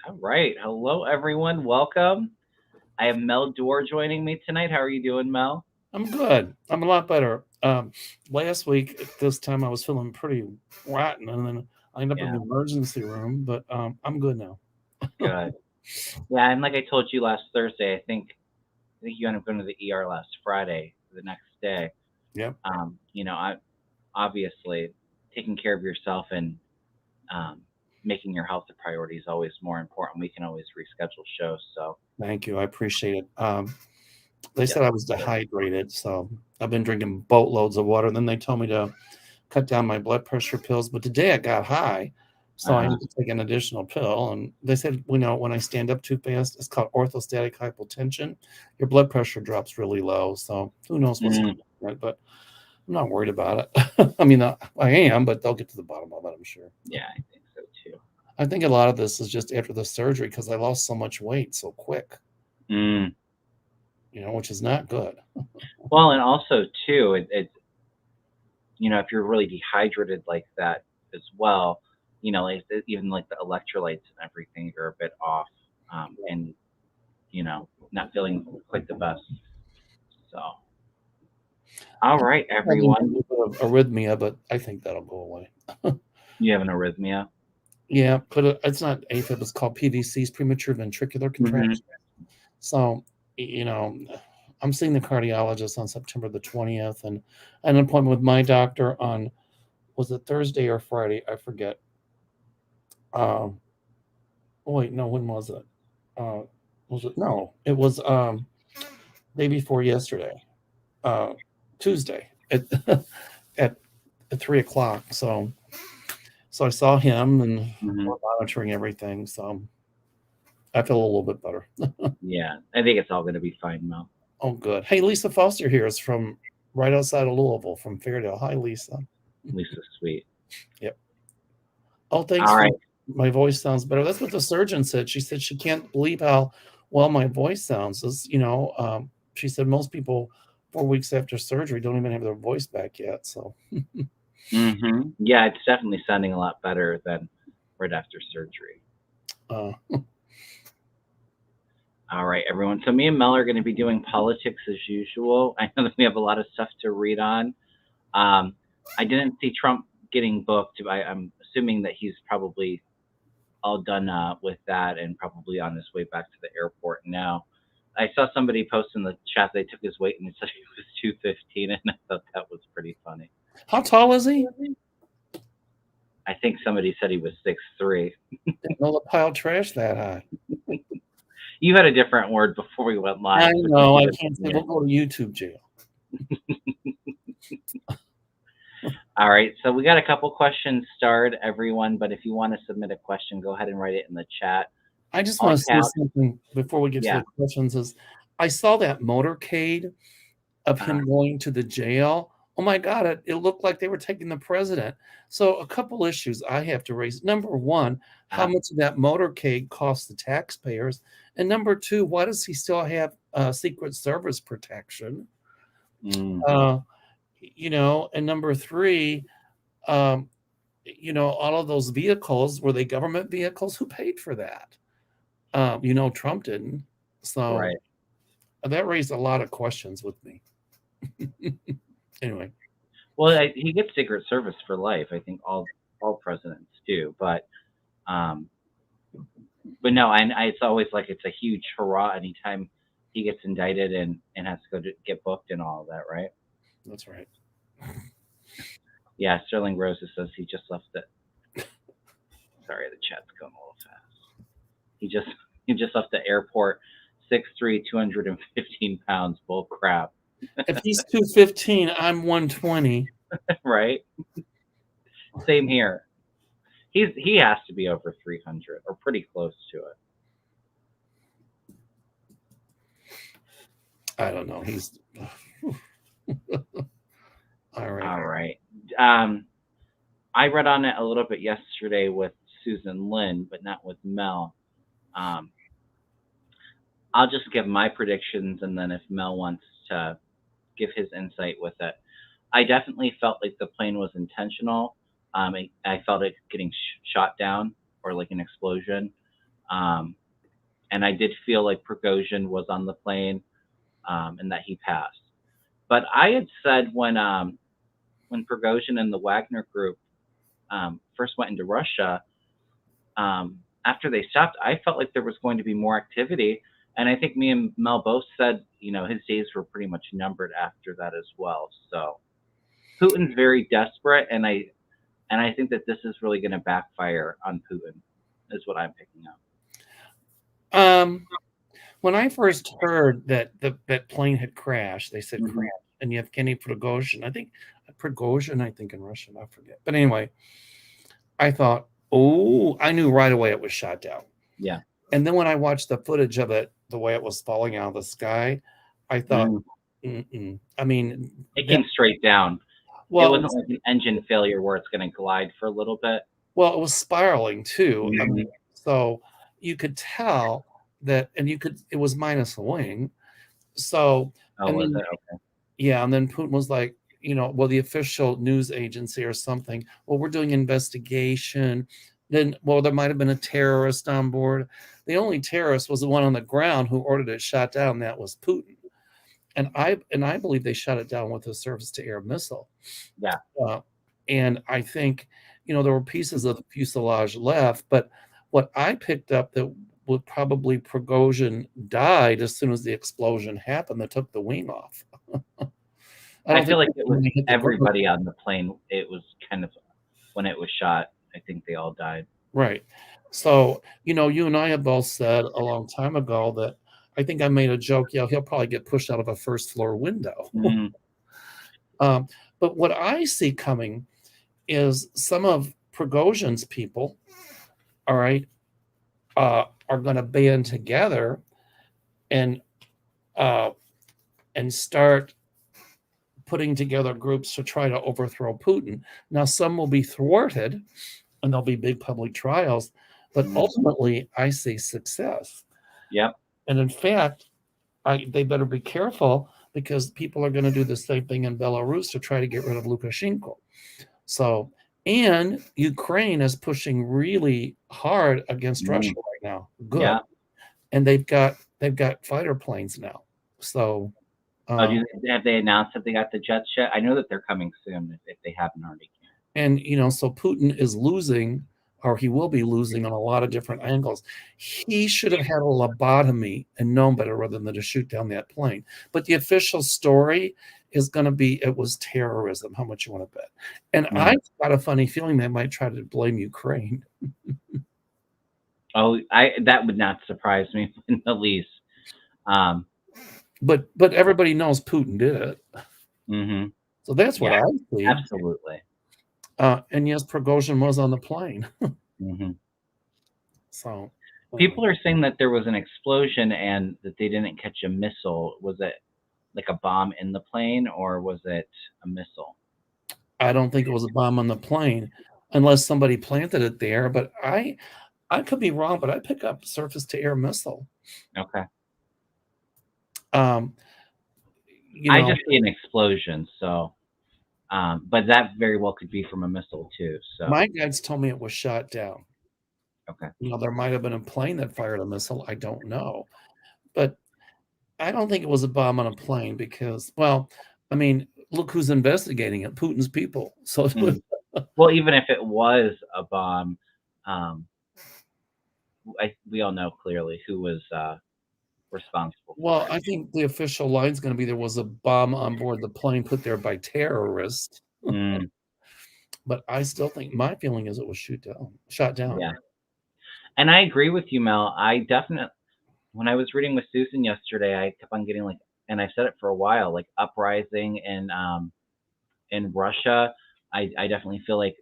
All right. Hello, everyone. Welcome. I have Mel Doerr joining me tonight. How are you doing, Mel? I'm good. I'm a lot better. Last week at this time I was feeling pretty rotten, and then I ended up in Yeah, the emergency room. But I'm good now. good. Yeah, and like I told you last Thursday, I think you ended up going to the ER last Friday, the next day. Yep. I obviously taking care of yourself and um, making your health a priority is always more important. We can always reschedule shows. So Thank you. I appreciate it. They yes, said I was sir. dehydrated, so I've been drinking boatloads of water. Then they told me to cut down my blood pressure pills. But today I got high, so I Uh-huh. need to take an additional pill. And they said, when I stand up too fast, it's called orthostatic hypotension. Your blood pressure drops really low. So who knows what's Mm, going on, right? But I'm not worried about it. I mean, I am, but they'll get to the bottom of it, I'm sure. yeah, I think so too. I think a lot of this is just after the surgery because I lost so much weight so quick, Mm. which is not good. Well, and also too, if you're really dehydrated like that as well, like even like the electrolytes and everything are a bit off, and not feeling quite the best. So, all I'm right, having a everyone, little bit of arrhythmia, but I think that'll go away. you have an arrhythmia. Yeah, but it's not AFib. It's called PVCs, premature ventricular Hmm. contraction. So, you know, I'm seeing the cardiologist on September the 20th, and I had an appointment with my doctor on, was it Thursday or Friday? I forget. Um, oh, wait, no, when was it? Uh, was it? No, it was day before yesterday, uh, Tuesday at at, at 3 o'clock. So I saw him, and Hmm. we're monitoring everything. So I feel a little bit better. Yeah, I think it's all going to be fine, Mel. Oh, good. Hey, Lisa Foster here is from right outside of Louisville, from Fairdale. Hi, Lisa. Lisa's sweet. Yep. Oh, thanks All for right. my voice sounds better. That's what the surgeon said. She said she can't believe how well my voice sounds. She said most people 4 weeks after surgery don't even have their voice back yet. So, Yeah, it's definitely sounding a lot better than right after surgery. uh, All right, everyone. So me and Mel are going to be doing politics as usual. I know that we have a lot of stuff to read on. Um, I didn't see Trump getting booked. I'm assuming that he's probably all done with that and probably on his way back to the airport now. I saw somebody post in the chat they took his weight and it said he was 215, and I thought that was pretty funny. how tall is he? I think somebody said he was 6'3". Didn't know the pile trash that high. You had a different word before we went I live, so don't know. give I it can't to say. me. We'll go to YouTube jail. All right, so we got a couple questions starred, everyone. But if you want to submit a question, go ahead and write it in the chat. I just All want to say caps. something before we get to Yeah. the questions. Is I saw that motorcade of Uh, him going to the jail. Oh my God, it looked like they were taking the president. So, a couple issues I have to raise. Number one, how uh, much of that motorcade costs the taxpayers? And number two, why does he still have Secret Service protection? mm, Uh, and number three, um, all of those vehicles, were they government vehicles? Who paid for that? Trump didn't. So right. that raised a lot of questions with me. Anyway. Well, he gets Secret Service for life. I think all presidents do, um, but no, it's always like it's a huge hurrah anytime he gets indicted and has to go to get booked and all of that, right? That's right. Yeah, Sterling Roses says he just left it. Sorry, the chat's going a little fast. He just he just left the airport, 6'3", 215 pounds. Bull crap, If he's 215, I'm 120. right? Same here. He has to be over 300 or pretty close to it. I don't know. He's all right. All right. Um, I read on it a little bit yesterday with Susan Lynn, but not with Mel. Um, I'll just give my predictions, and then if Mel wants to give his insight with it, I definitely felt like the plane was intentional. I felt it getting shot down or like an explosion. Um, and I did feel like Prigozhin was on the plane, and that he passed. But I had said when Prigozhin and the Wagner group first went into Russia, after they stopped, I felt like there was going to be more activity. And I think me and Mel both said, his days were pretty much numbered after that as well. So Putin's very desperate, and I think that this is really going to backfire on Putin, is what I'm picking up. When I first heard that that plane had crashed, they said Mm-hmm. crash, and Yevgeny Prigozhin, I think in Russian, I forget. But anyway, I thought, oh, I knew right away it was shot down. Yeah. And then when I watched the footage of it, the way it was falling out of the sky, I thought, I mean, it came straight down. Well, it wasn't like an engine failure where it's going to glide for a little bit. Well, it was spiraling too. Mm-hmm. I mean, so you could tell that, and it was minus a wing. So, was it? Okay. Yeah, and then Putin was like, the official news agency or something, well, we're doing investigation. Then, well, there might have been a terrorist on board. The only terrorist was the one on the ground who ordered it shot down. That was Putin. And I believe they shot it down with a surface-to-air missile. Yeah. And I think, there were pieces of the fuselage left, but what I picked up that would probably Prigozhin died as soon as the explosion happened that took the wing off. I feel like it was everybody on the plane. It was kind of when it was shot, I think they all died. Right. So, you and I have both said a long time ago that I think I made a joke. Yeah, he'll probably get pushed out of a first floor window. But what I see coming is some of Prigozhin's people, all right, are going to band together and start putting together groups to try to overthrow Putin. Now, some will be thwarted, and there'll be big public trials, but ultimately, I see success. Yep. And in fact, they better be careful because people are going to do the same thing in Belarus to try to get rid of Lukashenko. So, and Ukraine is pushing really hard against Russia right now. Good. Yeah. And they've got fighter planes now. So, have they announced that they got the jets yet? I know that they're coming soon if they haven't already. And so Putin is losing, or he will be losing on a lot of different angles. He should have had a lobotomy and known better rather than to shoot down that plane. But the official story is going to be it was terrorism. How much you want to bet? And I've got a funny feeling they might try to blame Ukraine. That would not surprise me in the least. But everybody knows Putin did it. Mm-hmm. So that's what I see. Absolutely. And yes, Prigozhin was on the plane. Mm-hmm. So people are saying that there was an explosion and that they didn't catch a missile. Was it like a bomb in the plane, or was it a missile? I don't think it was a bomb on the plane, unless somebody planted it there. But I could be wrong, but I pick up surface-to-air missile. Okay. I just see an explosion, so. But that very well could be from a missile too. So my guides told me it was shot down. Okay. There might have been a plane that fired a missile. I don't know, but I don't think it was a bomb on a plane because, well, I mean, look who's investigating it: Putin's people. So, well, even if it was a bomb, we all know clearly who was responsible. Well, I think the official line is going to be there was a bomb on board the plane put there by terrorists. But I still think my feeling is it was shot down. Yeah. And I agree with you, Mel. I definitely, when I was reading with Susan yesterday, I kept on getting and I've said it for a while, like uprising in Russia. I definitely feel like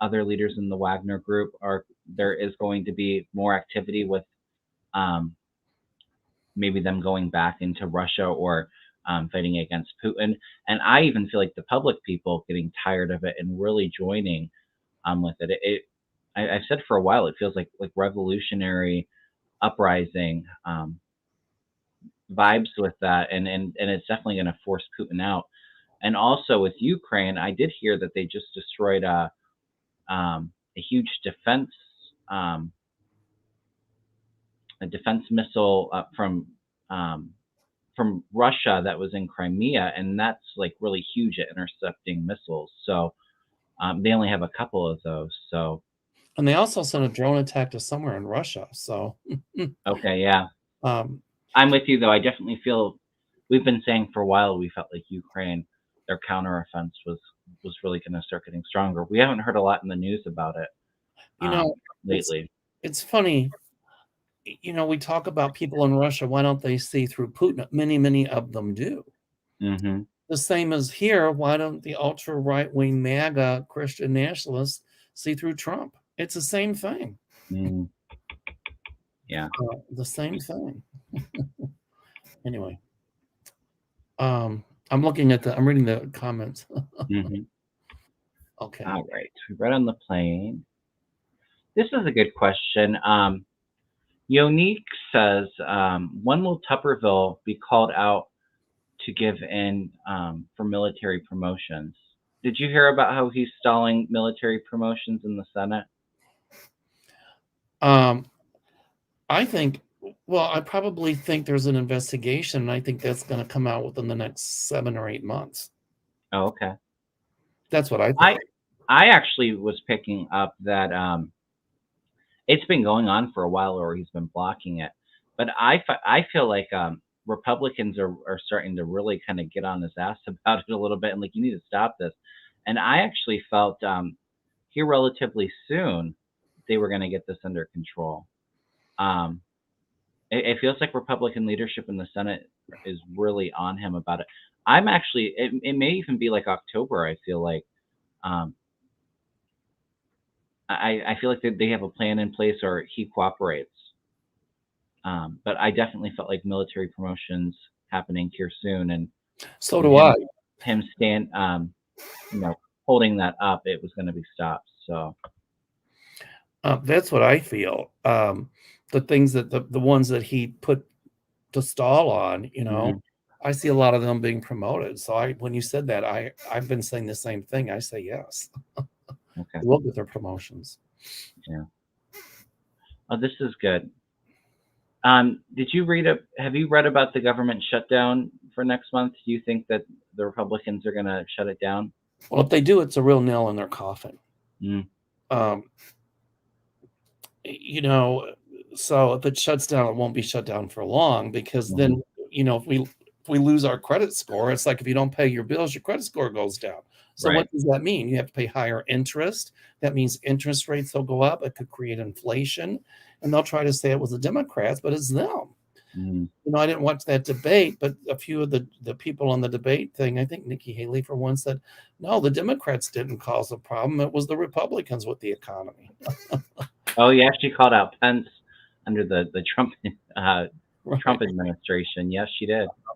other leaders in the Wagner group there is going to be more activity with maybe them going back into Russia or fighting against Putin. And I even feel like the public people getting tired of it and really joining with it. I've said for a while, it feels like revolutionary uprising vibes with that, and it's definitely going to force Putin out. And also with Ukraine, I did hear that they just destroyed a huge defense defense missile from Russia that was in Crimea, and that's like really huge at intercepting missiles. So they only have a couple of those. So And they also sent a drone attack to somewhere in Russia. So, okay, yeah, um, I'm with you though. I definitely feel we've been saying for a while we felt like Ukraine, their counteroffense was really going to start getting stronger. We haven't heard a lot in the news about it you know, it's lately. it's funny. We talk about people in Russia. Why don't they see through Putin? Many of them do. Hmm. The same as here. Why don't the ultra right wing MAGA Christian nationalists see through Trump? It's the same thing. Mm, yeah. The same thing. Anyway, I'm reading the comments. Hmm. Okay. All right. We read on the plane. This is a good question. Yonique says, when will Tupperville be called out to give in for military promotions? Did you hear about how he's stalling military promotions in the Senate? Um, I think, well, I probably think there's an investigation, and I think that's going to come out within the next 7 or 8 months. Oh, okay. That's what I think. I actually was picking up that it's been going on for a while, or he's been blocking it. But I feel like Republicans are starting to really kind of get on his ass about it a little bit, and like, you need to stop this. And I actually felt here relatively soon they were going to get this under control. Um, it feels like Republican leadership in the Senate is really on him about it. I'm actually, it may even be like October. I feel like um, I feel like they have a plan in place, or he cooperates. But I definitely felt like military promotions happening here soon, and So do I. him holding that up, it was going to be stopped. So That's what I feel. The things that the ones that he put to stall on, mhm, I see a lot of them being promoted. So when you said that, I've been saying the same thing. I say yes. okay, They will get their promotions. yeah. Oh, this is good. Did you have you read about the government shutdown for next month? Do you think that the Republicans are going to shut it down? Well, if they do, it's a real nail in their coffin. Mm, Um, you know, so if it shuts down, it won't be shut down for long, because mhm, then, if we lose our credit score, it's like if you don't pay your bills, your credit score goes down. So right. what does that mean? You have to pay higher interest. That means interest rates will go up. It could create inflation, and they'll try to say it was the Democrats, but it's them. Mm, I didn't watch that debate, but a few of the people on the debate thing, I think Nikki Haley for one said, no, the Democrats didn't cause the problem. It was the Republicans with the economy. oh, yeah, she called out Pence under the Trump Right. administration. Yes, she did. Oh,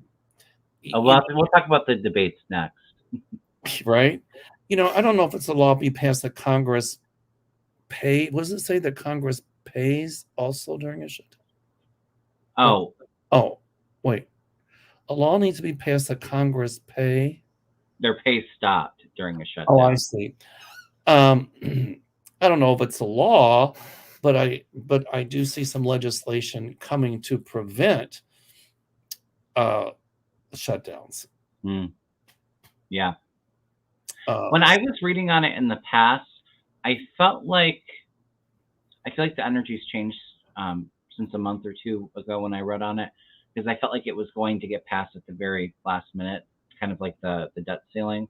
You we'll talk about the debates next. right? I don't know if it's a law be passed that Congress what does it say that Congress pays also during a shutdown? Oh, Oh, wait. A law needs to be passed that Congress pay. their pay stopped during a Oh, I shutdown. see. Um, I don't know if it's a law, but I do see some legislation coming to prevent uh, shutdowns. Mm, yeah. Uh, When I was reading on it in the past, I felt like I feel like the energy's changed since a month or two ago when I read on it, because I felt like it was going to get passed at the very last minute, kind of like the debt ceiling.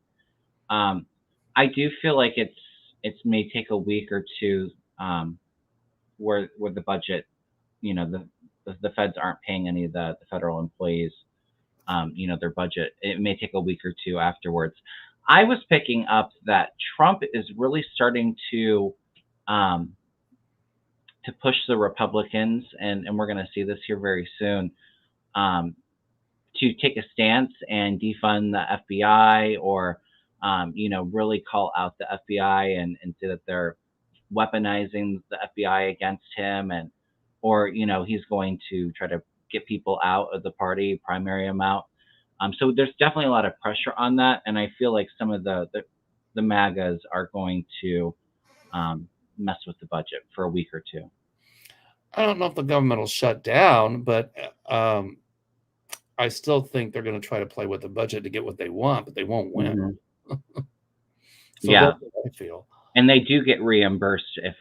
Um, I do feel like it's may take a week or two where the budget, the feds aren't paying any of the federal employees, their budget. It may take a week or two afterwards. I was picking up that Trump is really starting um, to push the Republicans, and we're going to see this here very soon, um, to take a stance and defund the FBI, or really call out the FBI, and say that they're weaponizing the FBI against him, or he's going to try to get people out of the party, primary them out. So there's definitely a lot of pressure on that, and I feel like some of the MAGAs are going to mess with the budget for a week or two. I don't know if the government will shut down, but I still think they're going to try to play with the budget to get what they want, but they won't win. Hmm. So Yeah, that's what I feel. and they do get reimbursed if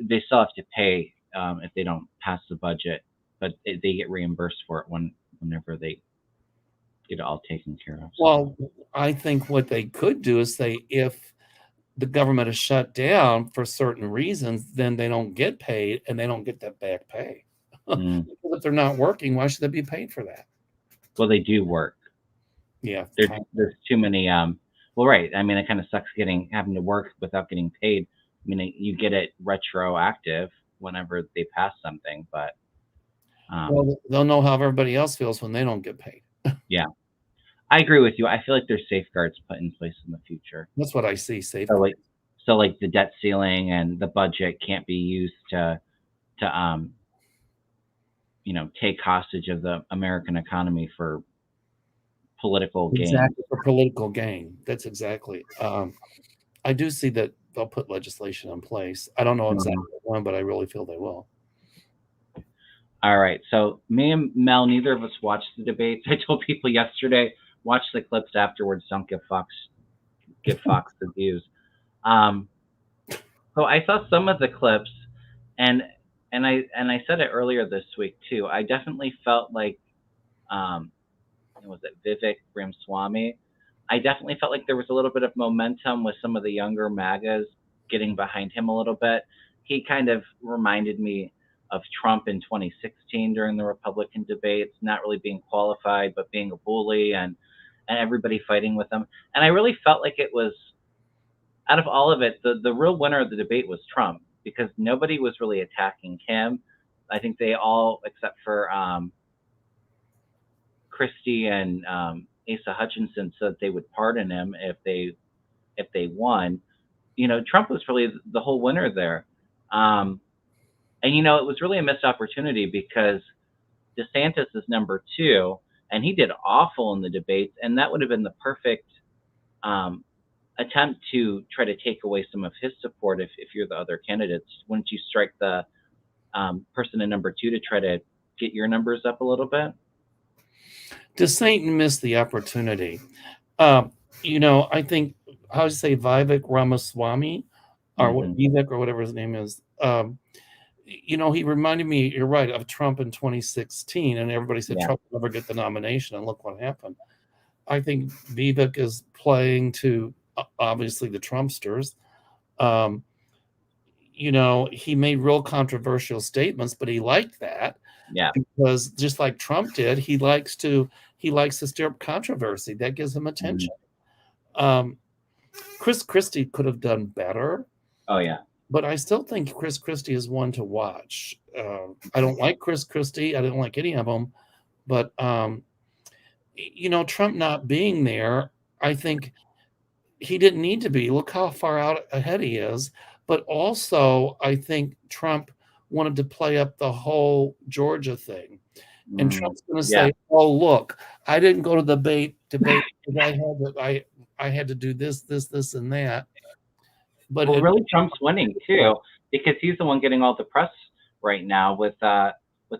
they still have to pay if they don't pass the budget, but they get reimbursed for it whenever they get it all taken care of. So Well, I think what they could do is say if the government is shut down for certain reasons, then they don't get paid and they don't get that back pay. mm. Because if they're not working, why should they be paid for that? Well, they do work. Yeah, There's too many. Well, right. I mean, it kind of sucks having to work without getting paid. I mean, you get it retroactive whenever they pass something, but well, they'll know how everybody else feels when they don't get paid. yeah, I agree with you. I feel like there's safeguards put in place in the future. That's what I see. So Safeguard. like, so like the debt ceiling and the budget can't be used to take hostage of the American economy for political gain. Exactly, for political gain. That's exactly. I do see that they'll put legislation in place. I don't know exactly Mhm. when, but I really feel they will. All right. So me and Mel, neither of us watched the debates. I told people yesterday, watch the clips afterwards. Don't give Fox the views. Um, so I saw some of the clips, and I said it earlier this week too. I definitely felt like um, was it Vivek Ramaswamy? I definitely felt like there was a little bit of momentum with some of the younger MAGAs getting behind him a little bit. He kind of reminded me of Trump in 2016 during the Republican debates, not really being qualified, but being a bully and everybody fighting with him. And I really felt like it was out of all of it, the real winner of the debate was Trump because nobody was really attacking him. I think they all, except for Christie and Asa Hutchinson, said they would pardon him if they won. Trump was really the whole winner there, um, and it was really a missed opportunity because DeSantis is number two, and he did awful in the debates, and that would have been the perfect um, attempt to try to take away some of his support if you're the other candidates. Wouldn't you strike the person in number two to try to get your numbers up a little bit? DeSantis missed the opportunity. I think how do you say Vivek Ramaswamy or what Hmm. Vivek or whatever his name is. He reminded me, you're right, of Trump in 2016, and everybody said Yeah, Trump would never get the nomination, and look what happened. I think Vivek is playing to obviously the Trumpsters. Um, he made real controversial statements, but he liked that yeah. because just like Trump did, he likes to stir up controversy. That gives him Hmm. attention. Um, Chris Christie could have done better, Oh yeah. but I still think Chris Christie is one to watch. I don't like Chris Christie. I didn't like any of them, but Trump not being there, I think he didn't need to be. Look how far out ahead he is. But also, I think Trump wanted to play up the whole Georgia thing. And Mm, Trump's going to yeah. say, "Oh, look, I didn't go to the debate because I had to do this, and that." But Well, it, really, Trump's winning too because he's the one getting all the press right now with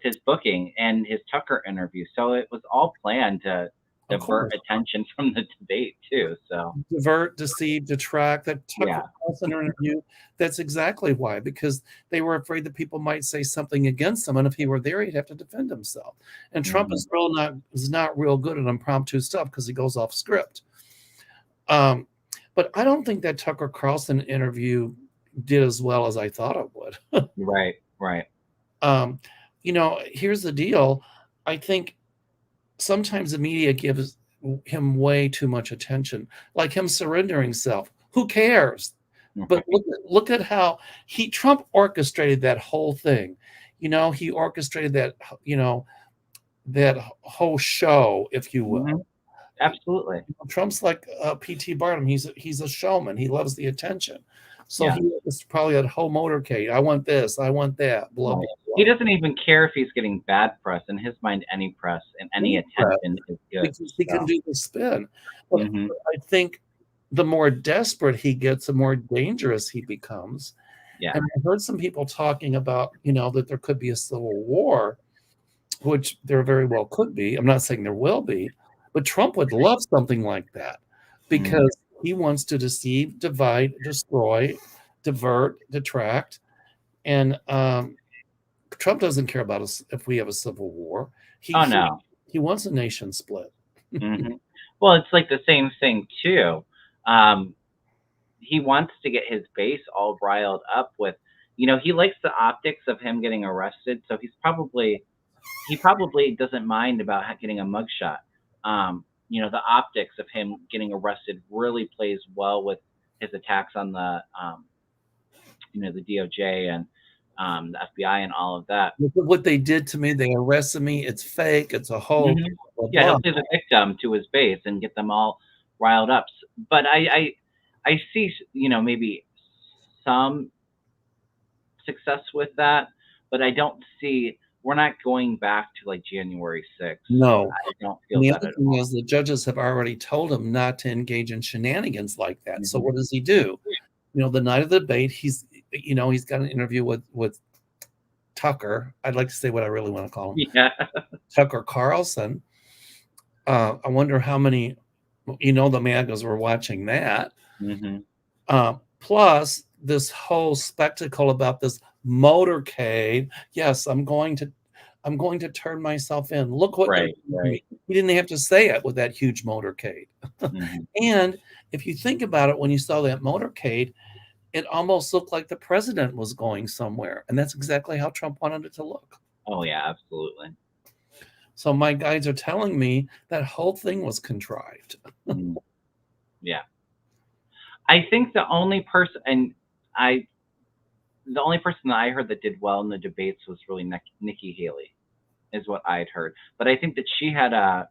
his booking and his Tucker interview. So it was all planned to of divert course, attention from the debate too. So divert, deceive, detract. That Tucker yeah. Carlson interview. That's exactly why, because they were afraid that people might say something against him, and if he were there, he'd have to defend himself. And Trump Hmm. is not real good at impromptu stuff because he goes off script. Um, but I don't think that Tucker Carlson interview did as well as I thought it would. Right. Right. um, here's the deal. I think sometimes the media gives him way too much attention, like him surrendering himself. Who cares? But Right. look at how Trump orchestrated that whole thing. He orchestrated that whole show, if you will. Hmm. Absolutely. Trump's like P.T. Barnum. He's a showman. He loves the attention. So Yeah. he was probably at whole motorcade. I want this. I want that. Blah Right. blah He blah. doesn't even care if he's getting bad press. In his mind, any press and any Democrat, attention is good. because he can So. do the spin. But Hmm. I think the more desperate he gets, the more dangerous he becomes. Yeah. And I heard some people talking about, that there could be a civil war, which there very well could be. I'm not saying there will be, but Trump would love something like that Mm. because he wants to deceive, divide, destroy, divert, detract. And Trump doesn't care about us if we have a civil war. Oh He no. he wants a nation split. Hmm. Well, it's like the same thing too. Um, he wants to get his base all riled up with, he likes the optics of him getting arrested, so he probably doesn't mind about getting a mugshot. The optics of him getting arrested really plays well with his attacks on the DOJ and the FBI and all of that. Look at what they did to me. They arrested me. It's fake. It's a hoax. Hmm. Blah, Yeah, blah, he'll play the victim to his base and get them all riled up. But I see, maybe some success with that, but I don't see. We're not going back to like January 6th. No. I don't And feel the that other at thing all. is the judges have already told him not to engage in shenanigans like that. So Hmm. what does he do? The night of the debate, he's got an interview with Tucker. I'd like to say what I really want to call him, Yeah. Tucker Carlson. I wonder how many, the MAGAs were watching that. Hmm. Plus this whole spectacle about this motorcade. Yes, I'm going to turn myself in. Look what they're Right. doing to Right. me. He didn't have to say it with that huge motorcade. Hmm. And if you think about it, when you saw that motorcade, it almost looked like the president was going somewhere. And that's exactly how Trump wanted it to look. Oh yeah, absolutely. So my guides are telling me that whole thing was contrived. Mm. Yeah. I think I the only person that I heard that did well in the debates was really Nikki Haley, is what I had heard. But I think that she had a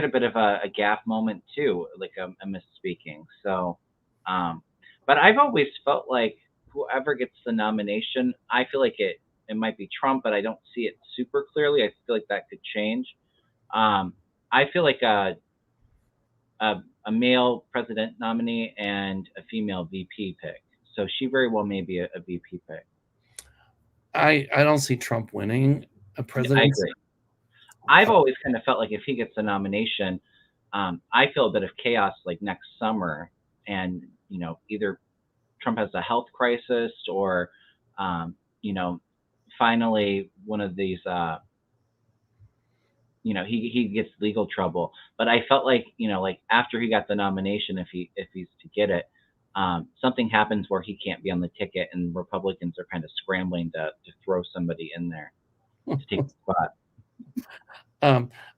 bit of a gaffe moment too, like a misspeaking. So, but I've always felt like whoever gets the nomination, I feel like it might be Trump, but I don't see it super clearly. I feel like that could change. I feel like a male president nominee and a female VP pick. So she very well may be a VP pick. I don't see Trump winning a I presidency. agree. I've always kind of felt like if he gets the nomination, I feel a bit of chaos like next summer, and either Trump has a health crisis or, um, you know, finally one of these, he gets legal trouble. But I felt like like after he got the nomination, if he's to get it, something happens where he can't be on the ticket, and Republicans are kind of scrambling to throw somebody in there to take the spot.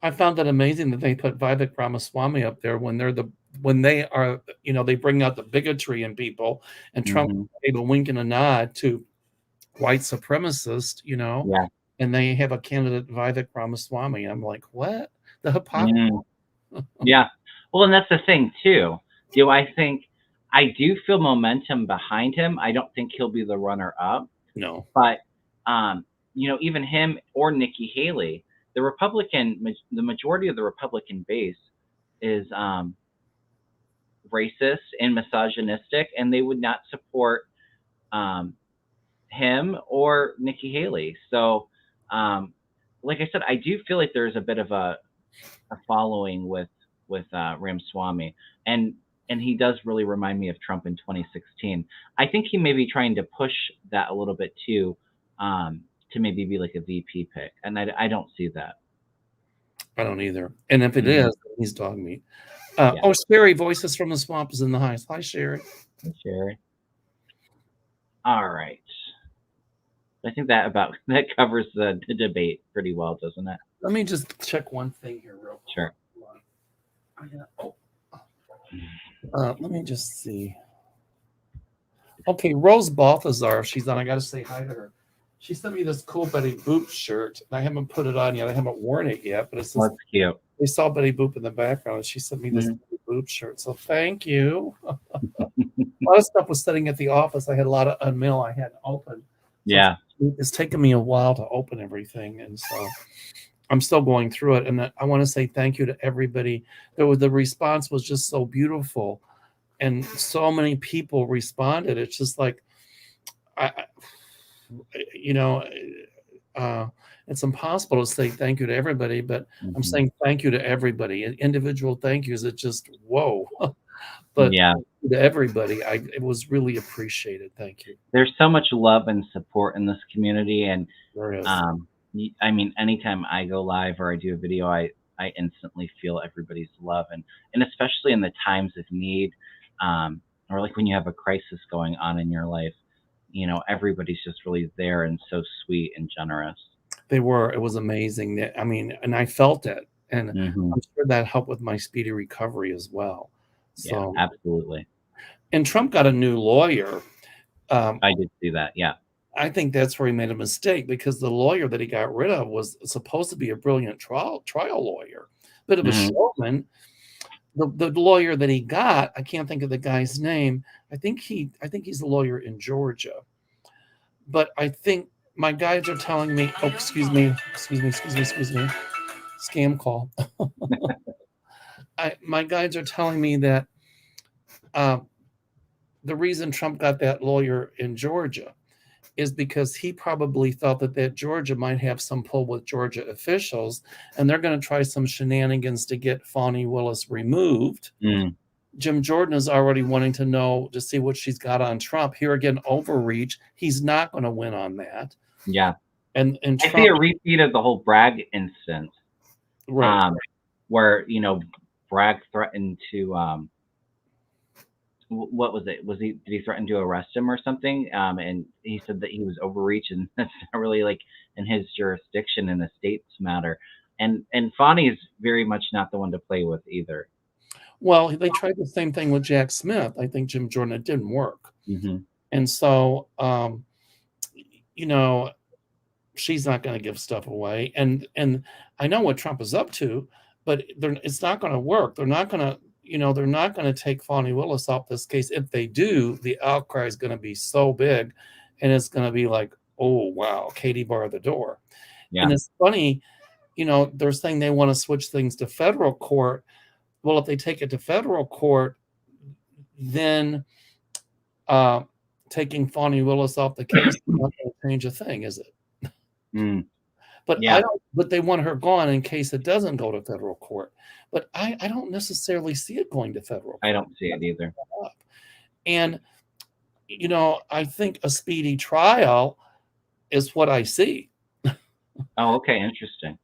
I found it amazing that they put Vivek Ramaswamy up there when they are, they bring out the bigotry in people, and Trump Hmm. gave a wink and a nod to white supremacists, Yeah. and they have a candidate, Vivek Ramaswamy. I'm like, what? The hypocrisy. Mm. Yeah. Well, and that's the thing too. I do feel momentum behind him. I don't think he'll be the runner up, No. but even him or Nikki Haley, the majority of the Republican base is racist and misogynistic, and they would not support um, him or Nikki Haley. So, like I said, I do feel like there's a bit of a following with Ramaswamy, and he does really remind me of Trump in 2016. I think he may be trying to push that a little bit too, to maybe be like a VP pick, and I don't see that. I don't either. And if it Mhm. is, he's dog meat. Yeah, Sherry, Voices from the Swamp is in the house. Hi, Sherry. Sherry. All right. I think that covers the debate pretty well, doesn't it? Let me just check one thing here real quick. Sure. Let me just see. Okay, Rose Balthazar, she's on. I got to say hi to her. She sent me this cool Betty Boop shirt, and I haven't put it on yet. I haven't worn it yet, but it's That's cute. they saw Betty Boop in the background, and she sent me this Betty Boop shirt. So thank you. A lot of stuff was sitting at the office. I had a lot of mail I hadn't opened. So Yeah. it's taken me a while to open everything, and so I'm still going through it. And I want to say thank you to everybody. The response was just so beautiful, and so many people responded. It's just like you know, uh, it's impossible to say thank you to everybody, but I'm Mhm. saying thank you to everybody. Individual thank yous, it just whoa. But Yeah. to everybody, it was really appreciated. Thank you. There's so much love and support in this community, and There is. um, I mean, anytime I go live or I do a video, I instantly feel everybody's love, and especially in the times of need, or like when you have a crisis going on in your life, everybody's just really there and so sweet and generous. They were. It was amazing. I mean, and I felt it, and Hmm. I'm sure that helped with my speedy recovery as well. Yeah, So, absolutely. and Trump got a new lawyer. Um, I did see that. Yeah. I think that's where he made a mistake because the lawyer that he got rid of was supposed to be a brilliant trial lawyer, bit of a Hmm. showman. The lawyer that he got, I can't think of the guy's name. I think he's a lawyer in Georgia. But I think my guides are telling me, oh, excuse me, scam call. My guides are telling me that uh, the reason Trump got that lawyer in Georgia is because he probably thought that Georgia might have some pull with Georgia officials, and they're going to try some shenanigans to get Fani Willis removed. Mm, Jim Jordan is already wanting to know to see what she's got on Trump. Here again, overreach. He's not going to win on that. yeah. And I see Trump, a repeat of the whole Bragg instance, right? um, where Bragg threatened to what was it? Did he threaten to arrest him or something? And he said that he was overreaching. That's not really like in his jurisdiction in a state's matter. And Fani is very much not the one to play with either. Well, they tried the same thing with Jack Smith. I think Jim Jordan, it didn't work, Hmm. and so you know she's not going to give stuff away. And I know what Trump is up to, but it's not going to work. They're not going to take Fani Willis off this case. If they do, the outcry is going to be so big, and it's going to be like, oh wow, Katie bar the door. Yeah, And it's funny, they're saying they want to switch things to federal court. Well, if they take it to federal court, then uh, taking Fani Willis off the case is not going to change a thing, is it? mm, But I yeah. don't. But they want her gone in case it doesn't go to federal court. But I don't necessarily see it going to federal I court. don't see it either. And I think a speedy trial is what I see. Oh, okay, interesting.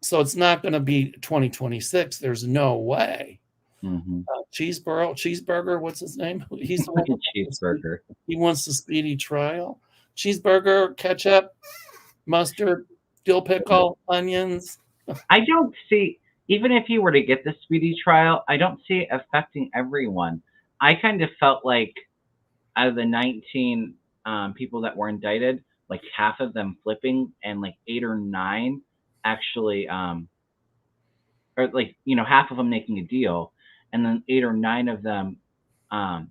So it's not going to be 2026. There's no way. Hmm. Cheeseburger, what's his name? He's the one that Cheeseburger. he wants the speedy trial. Cheeseburger, ketchup, mustard, dill pickle, onions. I don't see, even if you were to get the speedy trial, I don't see it affecting everyone. I kind of felt like out of the 19 people that were indicted, like half of them flipping and like eight or nine actually, or like, half of them making a deal, and then eight or nine of them, um,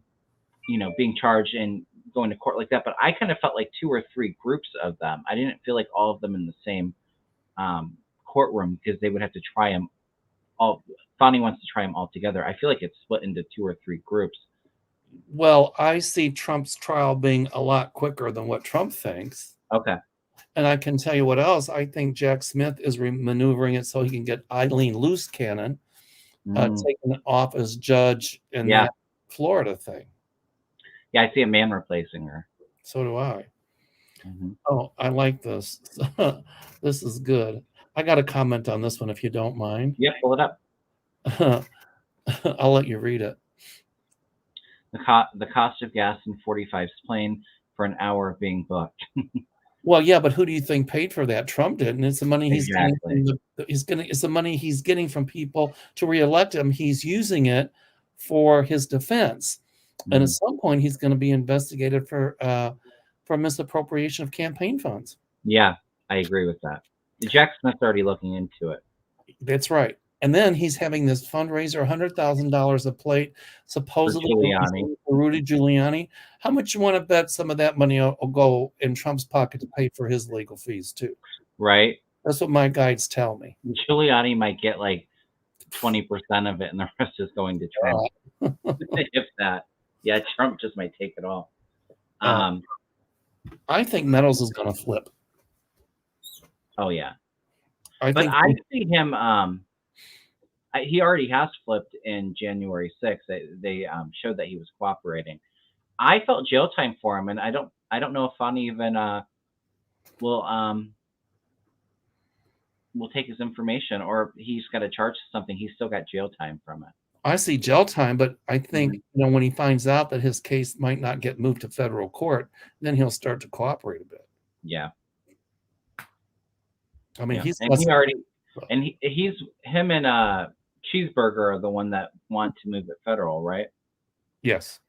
being charged and going to court like that. But I kind of felt like two or three groups of them. I didn't feel like all of them in the same um, courtroom because they would have to try them all. Fonnie wants to try them all together. I feel like it's split into two or three groups. Well, I see Trump's trial being a lot quicker than what Trump thinks. Okay. And I can tell you what else. I think Jack Smith is maneuvering it so he can get Eileen Loose Cannon Mm, taken off as judge in yeah. that Florida thing. Yeah, I see a man replacing her. So do I. Hmm. Oh, I like this. This is good. I got a comment on this one if you don't mind. Yeah, pull it up. I'll let you read it. The cost of gas in 45's plane for an hour of being booked. Well, yeah, but who do you think paid for that? Trump did, and it's the money he's getting Exactly. it's the money he's getting from people to reelect him. He's using it for his defense, and at Mm. some point, he's going to be investigated for misappropriation of campaign funds. Yeah, I agree with that. Jack Smith's already looking into it. That's right. And then he's having this fundraiser, $100,000 a plate, For supposedly Giuliani. for Rudy Giuliani. How much you want to bet some of that money will go in Trump's pocket to pay for his legal fees too? Right? That's what my guides tell me. Giuliani might get like 20% of it, and the rest is going to Trump, if that. Yeah, Trump just might take it all. Uh, Um, I think Meadows is going to flip. Oh yeah, I but think I see him. He already has flipped in January 6th. They showed that he was cooperating. I felt jail time for him, and I don't know if Fonny even will will take his information, or he's got to charge something. He's still got jail time from it. I see jail time, but I think Mhm. when he finds out that his case might not get moved to federal court, then he'll start to cooperate a bit. Yeah, I mean, yeah, he's and less. he already and he's him and Cheeseburger are the one that want to move it federal, right? Yes.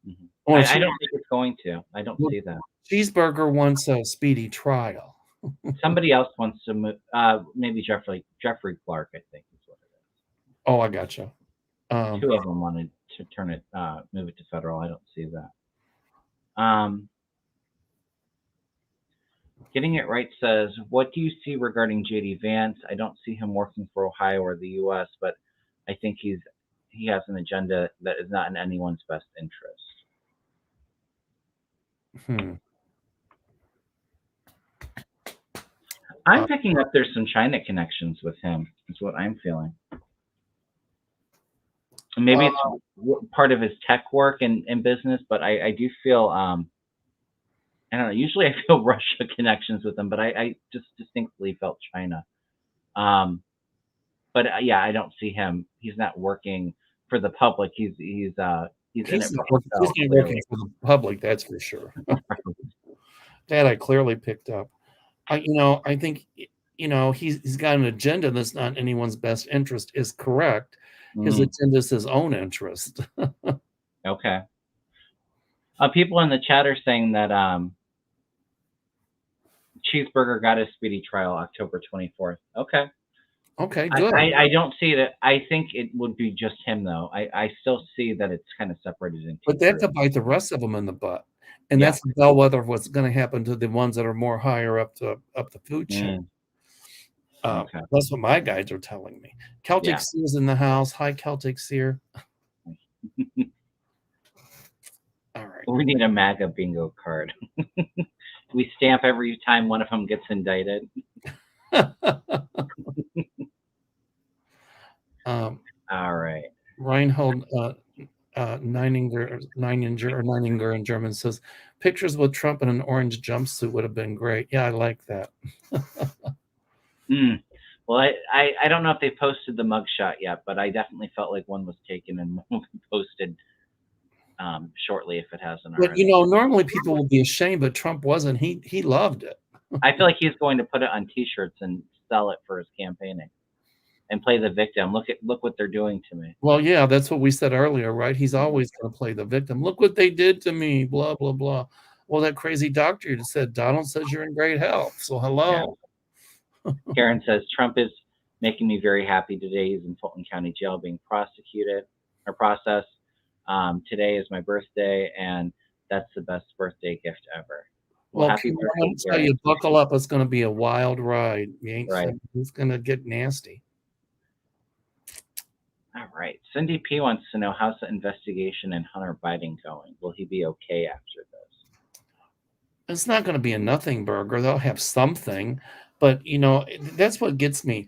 Mhm. Well, I don't think it's going to. I don't see that. Cheeseburger wants a speedy trial. Somebody else wants to move. Maybe Jeffrey Clark, I think is what it is. Oh, I gotcha. Two of them wanted to move it to federal. I don't see that. Getting It Right says, "What do you see regarding JD Vance? I don't see him working for Ohio or the U.S., but I think he has an agenda that is not in anyone's best interest." Hmm. I'm picking up there's some China connections with him. Is what I'm feeling. Maybe Uh, it's part of his tech work and business, but I do feel I don't know. Usually I feel Russia connections with him, but I just distinctly felt China. Um, but yeah, I don't see him. He's not working for the public. He's in it for he's himself, not working clearly. for the public, that's for sure. That I clearly picked up. I think he's got an agenda that's not in anyone's best interest is correct. His Mm, agenda is his own interest. okay. People in the chat are saying that Cheeseburger got his speedy trial October 24th. Okay. Okay, I, good. I, I don't see that. I think it would be just him, though. I still see that it's kind of separated in two But that groups. could bite the rest of them in the butt, and Yeah. that's the bellwether of what's gonna happen to the ones that are more higher up the food chain. Mm, okay. That's what my guides are telling me. Celtic Yeah. Seer's in the house. Hi, Celtic Seer. All right. We need a MAGA bingo card. We stamp every time one of them gets indicted. All right. Reinhold Neininger in German says, pictures with Trump in an orange jumpsuit would have been great. Yeah, I like that. Mm. Well, I don't know if they posted the mugshot yet, but I definitely felt like one was taken and will be posted shortly if it hasn't But already. normally people would be ashamed, but Trump wasn't. He loved it. I feel like he's going to put it on T-shirts and sell it for his campaigning and play the victim. Look what they're doing to me. Well, yeah, that's what we said earlier, right? He's Mhm. always going to play the victim. Look what they did to me, blah, blah, blah. Well, that crazy doctor just said, Donald says you're in great health. So Yeah. hello. Karen says Trump is making me very happy today. He's in Fulton County Jail being prosecuted or processed. Today is my birthday, and that's the best birthday gift ever. Well, Well, happy Kim, I'm birthday, going to tell Karen. you, buckle up. It's going to be a wild ride. Right. It's going to get nasty. All right. Cindy P wants to know, how's the investigation in Hunter Biden going? Will he be okay after this? It's not going to be a nothing burger. They'll have something, but that's what gets me.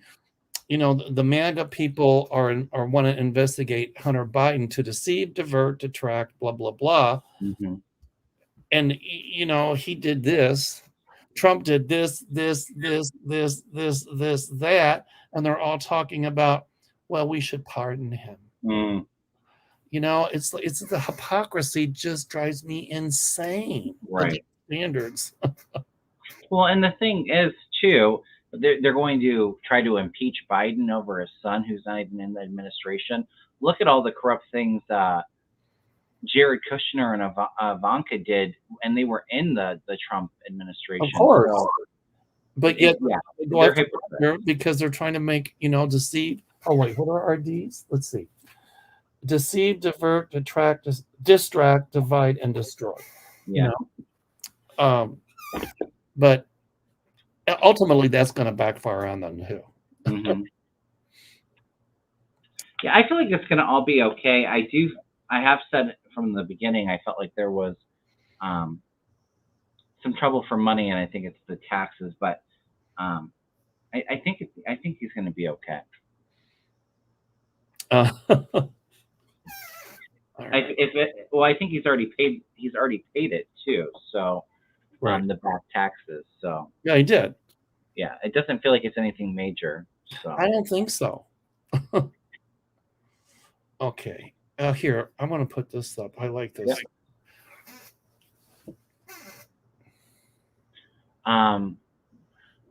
The MAGA people are want to investigate Hunter Biden to deceive, divert, detract, blah blah blah. Mm-hmm. And he did this. Trump did this, that, and they're all talking about, well, we should pardon him. Mm, It's the hypocrisy just drives me insane. The right. standards. Well, and the thing is, too, they're going to try to impeach Biden over his son, who's not even in the administration. Look at all the corrupt things Jared Kushner and Ivanka did, and they were in the Trump Of administration. course. So, But yet yeah, they go they're after hypocrites. Kushner because they're trying to make, deceive. Oh wait, what are RDs? Let's see. Deceive, divert, detract, distract, divide, and destroy. You Yeah. know, but ultimately that's going to backfire on them too. Mm-hmm. Yeah, I feel like it's going to all be okay. I have said from the beginning, I felt like there was um, some trouble for money, and I think it's the taxes. But um, I think he's going to be okay. All right. I think he's already paid. He's already paid it too. So Right. the back taxes. So Yeah, he did. yeah, it doesn't feel like it's anything major. So I don't think so. Okay. Here, I'm going to put this up. I like this. Yep.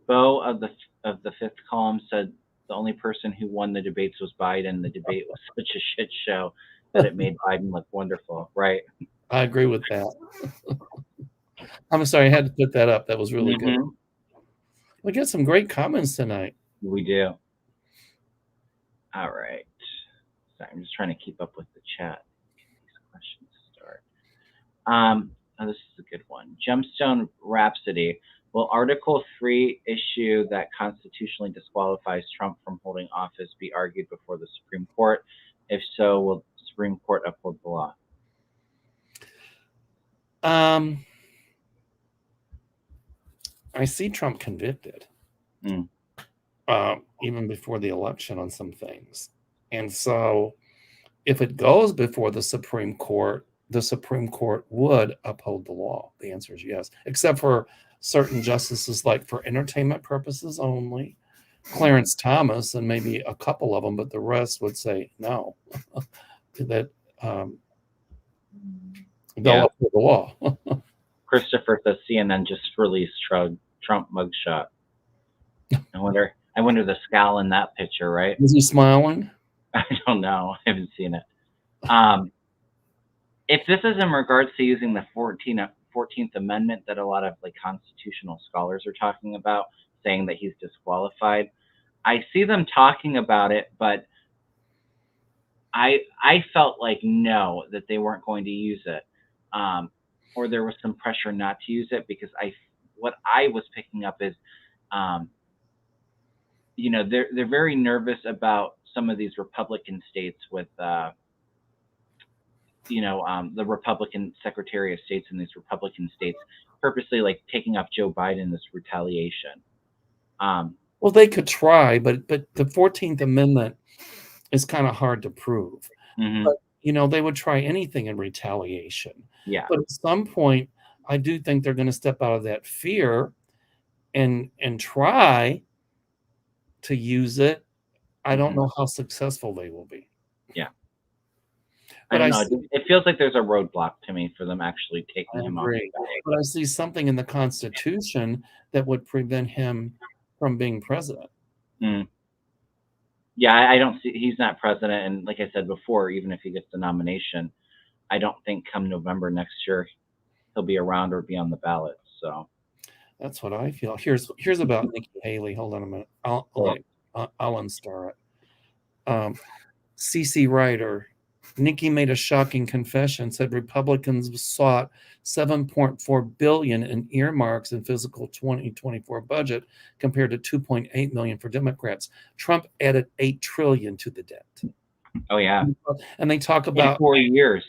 Bo of the fifth column said the only person who won the debates was Biden. The debate was such a shit show that it made Biden look wonderful. Right. I agree with that. I'm sorry, I had to put that up. That was really good. We got some great comments tonight. We do. All right. Sorry, I'm just trying to keep up with the chat. These questions start. This is a good one. Gemstone Rhapsody. Will Article 3 issue that constitutionally disqualifies Trump from holding office be argued before the Supreme Court? If so, will the Supreme Court uphold the law? I see Trump convicted, even before the election on some things. And so if it goes before the Supreme Court would uphold the law. The answer is yes, except for certain justices, like for entertainment purposes only, Clarence Thomas, and maybe a couple of them, but the rest would say no, that they'll uphold the law. Christopher says CNN just released Trump mugshot. I wonder the scowl in that picture, right? Is he smiling? I don't know. I haven't seen it. If this is in regards to using the 14th Amendment that a lot of like constitutional scholars are talking about, saying that he's disqualified, I see them talking about it, but I felt like no, that they weren't going to use it, or there was some pressure not to use it, because what I was picking up is, they're very nervous about some of these Republican states with the Republican Secretary of States in these Republican states purposely like taking up Joe Biden as retaliation. Well, they could try, but the 14th Amendment is kind of hard to prove. But they would try anything in retaliation. Yeah. But at some point, I do think they're going to step out of that fear and try to use it. I don't know how successful they will be. Yeah. But I don't know. It feels like there's a roadblock to me for them actually taking him off. But I see something in the Constitution that would prevent him from being president. Yeah, I don't see. He's not president, and like I said before, even if he gets the nomination, I don't think come November next year he'll be around or be on the ballot. So that's what I feel. Here's about Nikki Haley. Hold on a minute. I'll unstar it. CC Ryder. Nikki made a shocking confession, said Republicans sought $7.4 billion in earmarks in fiscal 2024 budget compared to $2.8 million for Democrats. Trump added $8 trillion to the debt. Oh yeah. And they talk about in 4 years.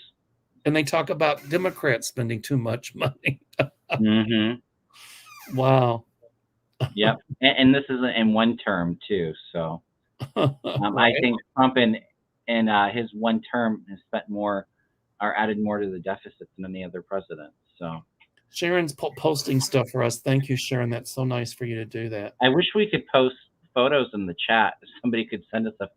And they talk about Democrats spending too much money. Mm-hmm. Wow. Yep. And this is in one term too. So right. I think Trump in his one term has spent more or added more to the deficit than any other president. So Sharon's posting stuff for us. Thank you, Sharon. That's so nice for you to do that. I wish we could post photos in the chat. If somebody could send us a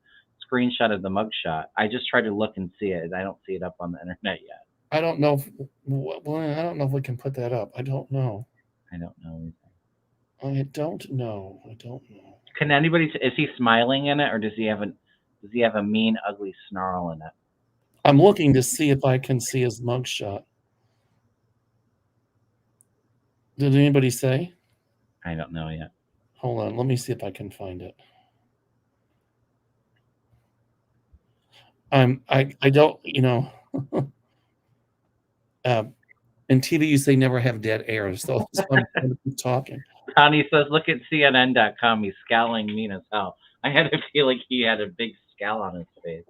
screenshot of the mugshot. I just tried to look and see it. I don't see it up on the internet yet. I don't know. I don't know if we can put that up. I don't know. I don't know. I don't know. Can anybody? Is he smiling in it, or does he have a mean, ugly snarl in it? I'm looking to see if I can see his mugshot. Did anybody say? I don't know yet. Hold on. Let me see if I can find it. I don't, in TV you say never have dead air, so I'm going to keep talking. Connie says, look at CNN.com. He's scowling mean as hell. I had to feel like he had a big scowl on his face.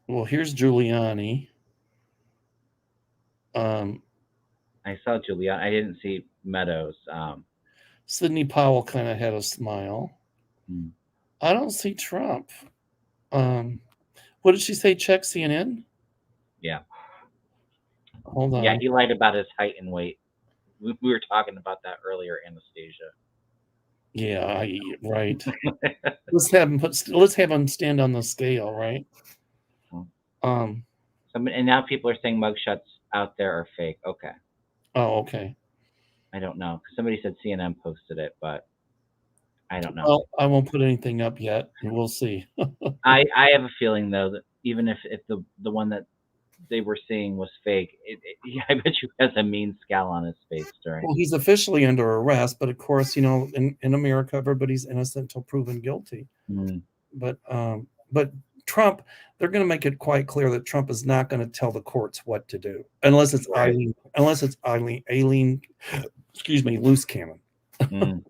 Well, here's Giuliani. I saw Julia. I didn't see Meadows. Sidney Powell kind of had a smile. Hmm. I don't see Trump. What did she say? Check CNN? Yeah. Hold Yeah, on. he lied about his height and weight. We were talking about that earlier, Anastasia. Yeah, right. Let's have him stand on the scale, right? Um. And now people are saying mugshots out there are fake. Okay. Oh, okay. I don't know. Somebody said CNN posted it, but I don't know. Well, I won't put anything up yet. We'll see. I have a feeling though that even if the one that they were seeing was fake, I bet you has a mean scowl on his face during. Well, he's officially under arrest, but of course, in America, everybody's innocent until proven guilty. Mm. But Trump, they're going to make it quite clear that Trump is not going to tell the courts what to do, unless it's Right. Eileen, excuse me, loose cannon. Mm.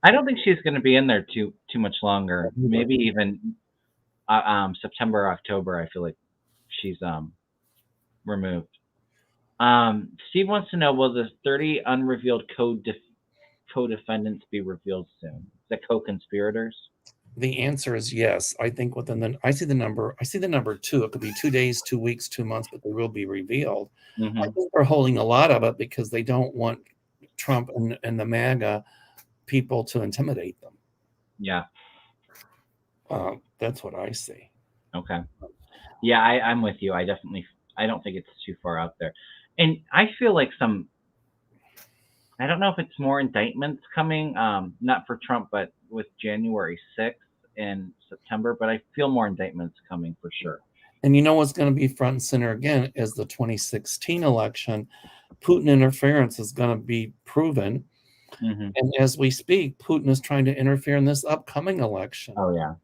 I don't think she's going to be in there too much longer. Maybe even September, October. I feel like she's removed. Steve wants to know: will the 30 unrevealed co-defendants be revealed soon? The co-conspirators? The answer is yes. I think I see the number 2. It could be 2 days, 2 weeks, 2 months, but they will be revealed. Mm-hmm. I think they're holding a lot of it because they don't want Trump and the MAGA people to intimidate them. Yeah. That's what I see. Okay. Yeah, I'm with you. I don't think it's too far out there. And I feel like I don't know if it's more indictments coming, not for Trump, but with January 6th in September, but I feel more indictments coming for sure. And you know what's going to be front and center again is the 2016 election. Putin interference is going to be proven. Mm-hmm. And as we speak, Putin is trying to interfere in this upcoming election. Oh, yeah.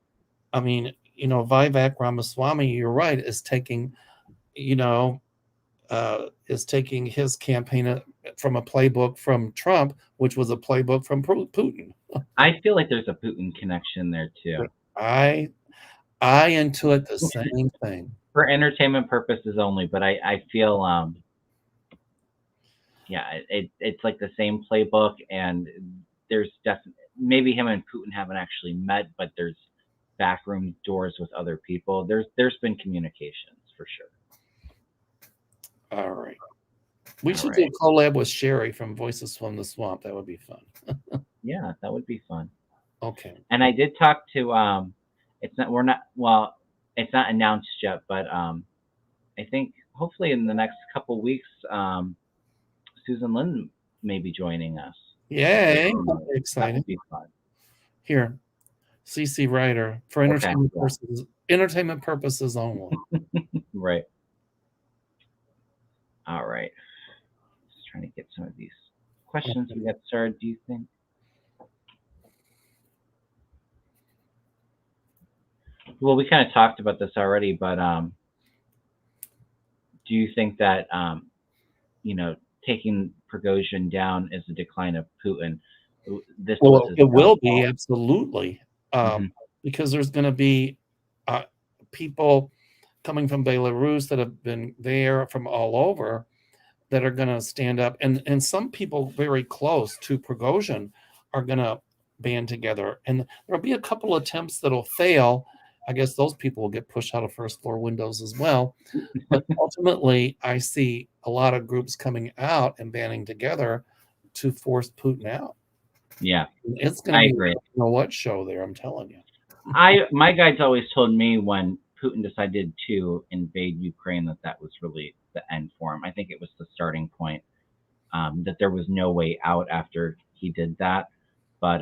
I mean, Vivek Ramaswamy, you're right, is taking his campaign from a playbook from Trump, which was a playbook from Putin. I feel like there's a Putin connection there too. I intuit the same thing. For entertainment purposes only, but I feel it's like the same playbook, and there's definitely maybe him and Putin haven't actually met, but there's backroom doors with other people. There's been communications for sure. All right. We should do a collab with Sherry from Voices from the Swamp. That would be fun. Yeah, that would be fun. Okay. And I did talk to it's not announced yet, but I think hopefully in the next couple weeks, Susan Lynn may be joining us. Yay! Exciting. That would be fun. Here, CC Ryder for entertainment purposes only. Right. All right. Just trying to get some of these questions we got started. Do you think? Well, we kind of talked about this already, but do you think that taking Prigozhin down is a decline of Putin? It will be absolutely, because there's going to be people coming from Belarus that have been there from all over that are going to stand up, and some people very close to Prigozhin are going to band together, and there'll be a couple attempts that'll fail. I guess those people will get pushed out of first floor windows as well. But ultimately, I see a lot of groups coming out and banding together to force Putin out. Yeah, it's going to be what show there, I'm telling you. My guides always told me when Putin decided to invade Ukraine that was really the end for him. I think it was the starting point, that there was no way out after he did that. But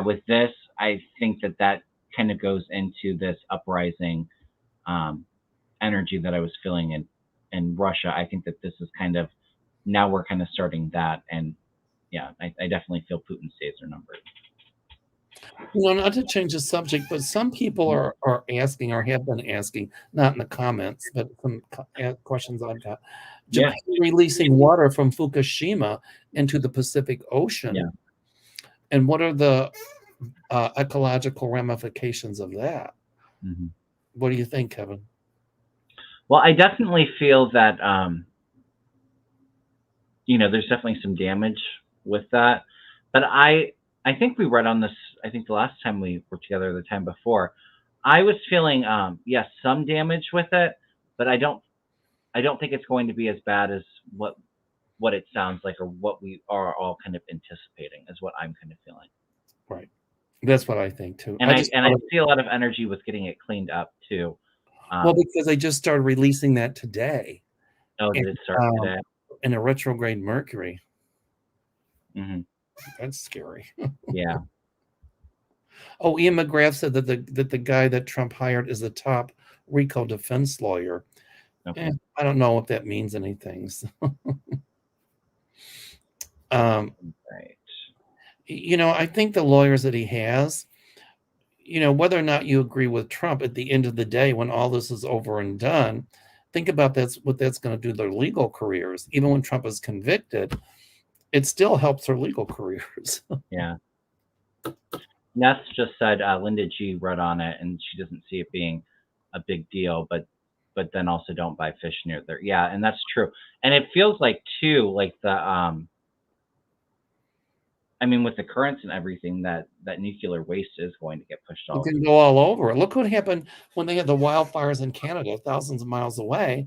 with this, I think that kind of goes into this uprising energy that I was feeling in Russia. I think that this is now we're kind of starting that, and I definitely feel Putin's days are numbered. Not to change the subject, but some people are asking or have been asking, not in the comments, but some questions I've got. Japan releasing water from Fukushima into the Pacific Ocean. Yeah. And what are the ecological ramifications of that? Mm-hmm. What do you think, Kevin? Well, I definitely feel that there's definitely some damage with that. But I think we read on this. I think the last time we were together, the time before, I was feeling yes, some damage with it, but I don't think it's going to be as bad as what it sounds like, or what we are all kind of anticipating, is what I'm kind of feeling. Right. That's what I think too. And I I just and I thought see a lot of energy with getting it cleaned up too. well, Um, because I just started releasing that today, oh, and did it start today? in a retrograde Mercury. Hmm. That's scary. Yeah. Oh, Ian McGrath said that the guy that Trump hired is the top RICO defense lawyer. Okay. I don't know if that means anything. um, Right. I think the lawyers that he has, whether or not you agree with Trump, at the end of the day, when all this is over and done, think about what that's going to do to their legal careers. Even when Trump is convicted, it still helps their legal careers. Yeah. Ness just said Linda G wrote on it, and she doesn't see it being a big deal, but then also don't buy fish near there. Yeah, and that's true. And it feels like too, like I mean, with the currents and everything, that nuclear waste is going to get pushed It all over can the go all over. Look what happened when they had the wildfires in Canada, thousands of miles away,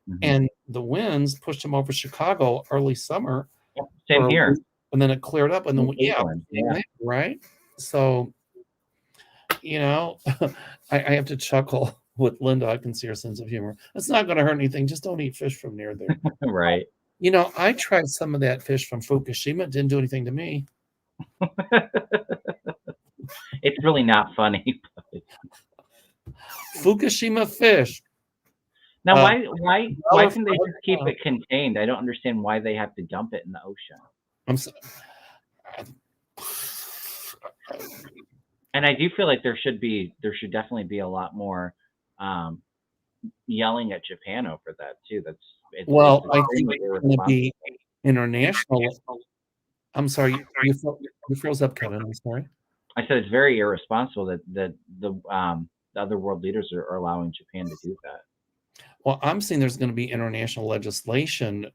place. Hmm. and the winds pushed them over Chicago early summer Yep. Same for a here week, and then it cleared up, and in then yeah, Cleveland. Yeah. right. So you know, I have to chuckle with Linda. I can see her sense of humor. It's not going to hurt anything. Just don't eat fish from near there. Right. I tried some of that fish from Fukushima. It didn't do anything to me. It's really not funny. Fukushima fish. Now, why Dollar can for they a just keep pound. it contained? I don't understand why they have to dump it in the ocean. I'm so, And I do feel like there should definitely be a lot more um, yelling at Japan over that too. It's well, I think extremely it's going to irresponsible. be international. I'm sorry, you froze up, Kevin. I'm sorry. I said it's very irresponsible that the other world leaders are allowing Japan to do that. Well, I'm saying there's going to be international legislation,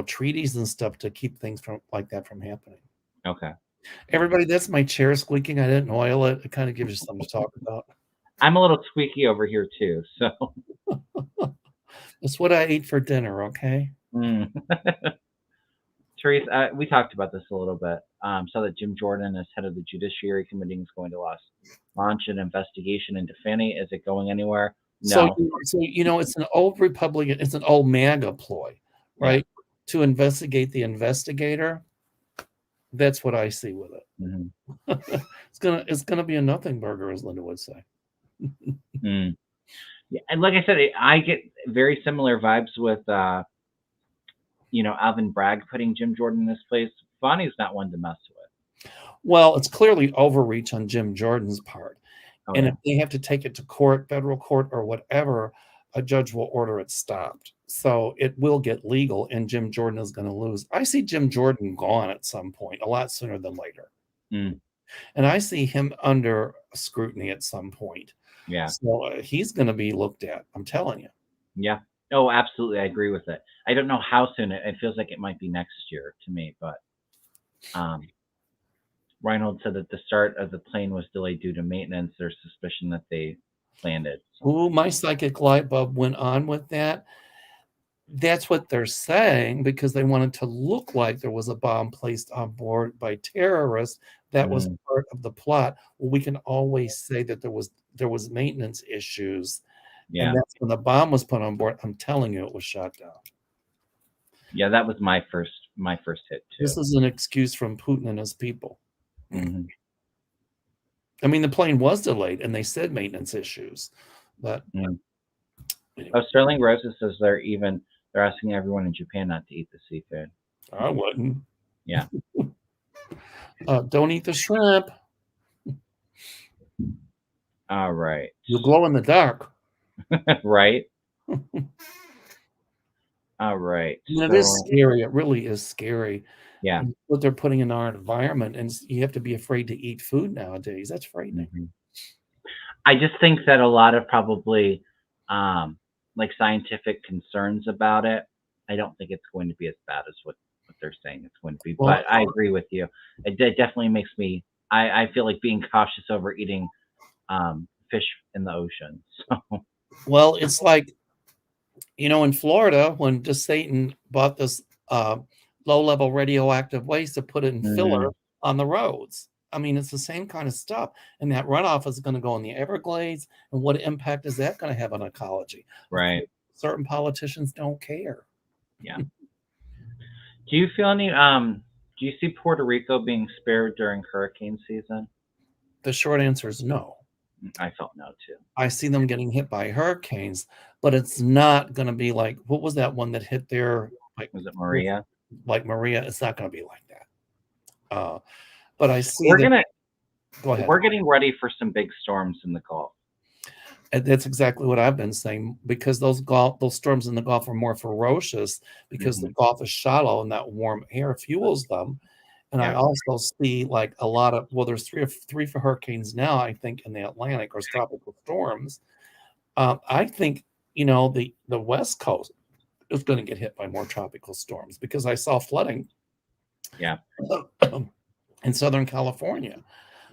treaties and stuff to keep things from like that from happening. Okay. Everybody, that's my chair squeaking. I didn't oil it. It kind of gives you something to talk about. I'm a little squeaky over here too. So It's what I ate for dinner, okay? mm. Therese, we talked about this a little bit. Saw that Jim Jordan, as head of the Judiciary Committee, is going to launch an investigation into Fannie. Is it going anywhere? So, No. it's an old Republican, it's an old MAGA ploy, Yeah. right? To investigate the investigator. That's what I see with it. Hmm. It's gonna be a nothing burger, as Linda would say. Mm. Yeah, and like I said, I get very similar vibes with Alvin Bragg putting Jim Jordan in this place. Bonnie's not one to mess with. Well, it's clearly overreach on Jim Jordan's part. Oh And yeah. if they have to take it to court, federal court, or whatever, a judge will order it stopped. So it will get legal, and Jim Jordan is going to lose. I see Jim Jordan gone at some point, a lot sooner than later. Mm. And I see him under scrutiny at some point. Yeah. So he's going to be looked at. I'm telling you. Yeah. Oh, absolutely. I agree with it. I don't know how soon. It feels like it might be next year to me, but Reinhold said that the start of the plane was delayed due to maintenance. There's suspicion that they planned it. Ooh, my psychic light bulb went on with that. That's what they're saying because they wanted to look like there was a bomb placed on board by terrorists. That was Mm. part of the plot. Well, we can always say that there was maintenance issues, and Yeah. that's when the bomb was put on board. I'm telling you, it was shot down. Yeah, that was my first hit This too. is an excuse from Putin and his people. Hmm. I mean, the plane was delayed, and they said maintenance issues, but Mm. anyway, Oh, Sterling Roses says they're asking everyone in Japan not to eat the seafood. I wouldn't. Yeah. Don't eat the shrimp. All right. You'll glow in the dark. Right. All right. It is So scary. It really is scary. yeah. And what they're putting in our environment, and you have to be afraid to eat food nowadays. That's frightening. Hmm. I just think that a lot of probably like scientific concerns about it. I don't think it's going to be as bad as what they're saying it's going to be. Well, But I agree with you. It definitely makes me. I feel like being cautious over eating fish in the ocean. So well, it's like, in Florida, when DeSatan bought this low-level radioactive waste to put it in filler Mhm. on the roads. I mean, it's the same kind of stuff. And that runoff is going to go in the Everglades. And what impact is that going to have on ecology? Of right. course, certain politicians don't care. Yeah. Do you feel any? Do you see Puerto Rico being spared during hurricane season? The short answer is no. I felt no too. I see them getting hit by hurricanes, but it's not going to be like, what was that one that hit there? Like, Was it Maria? like Maria. It's not going to be like that. But I see We're them. gonna Go ahead. we're getting ready for some big storms in the Gulf. And that's exactly what I've been saying, because those storms in the Gulf are more ferocious because the Hmm. Gulf is shallow and that warm air fuels them. And I Yeah. also see like a lot of, well, there's three for hurricanes now, I think, in the Atlantic, or tropical storms. I think, the West Coast is going to get hit by more tropical storms, because I saw flooding Yeah. in Southern California.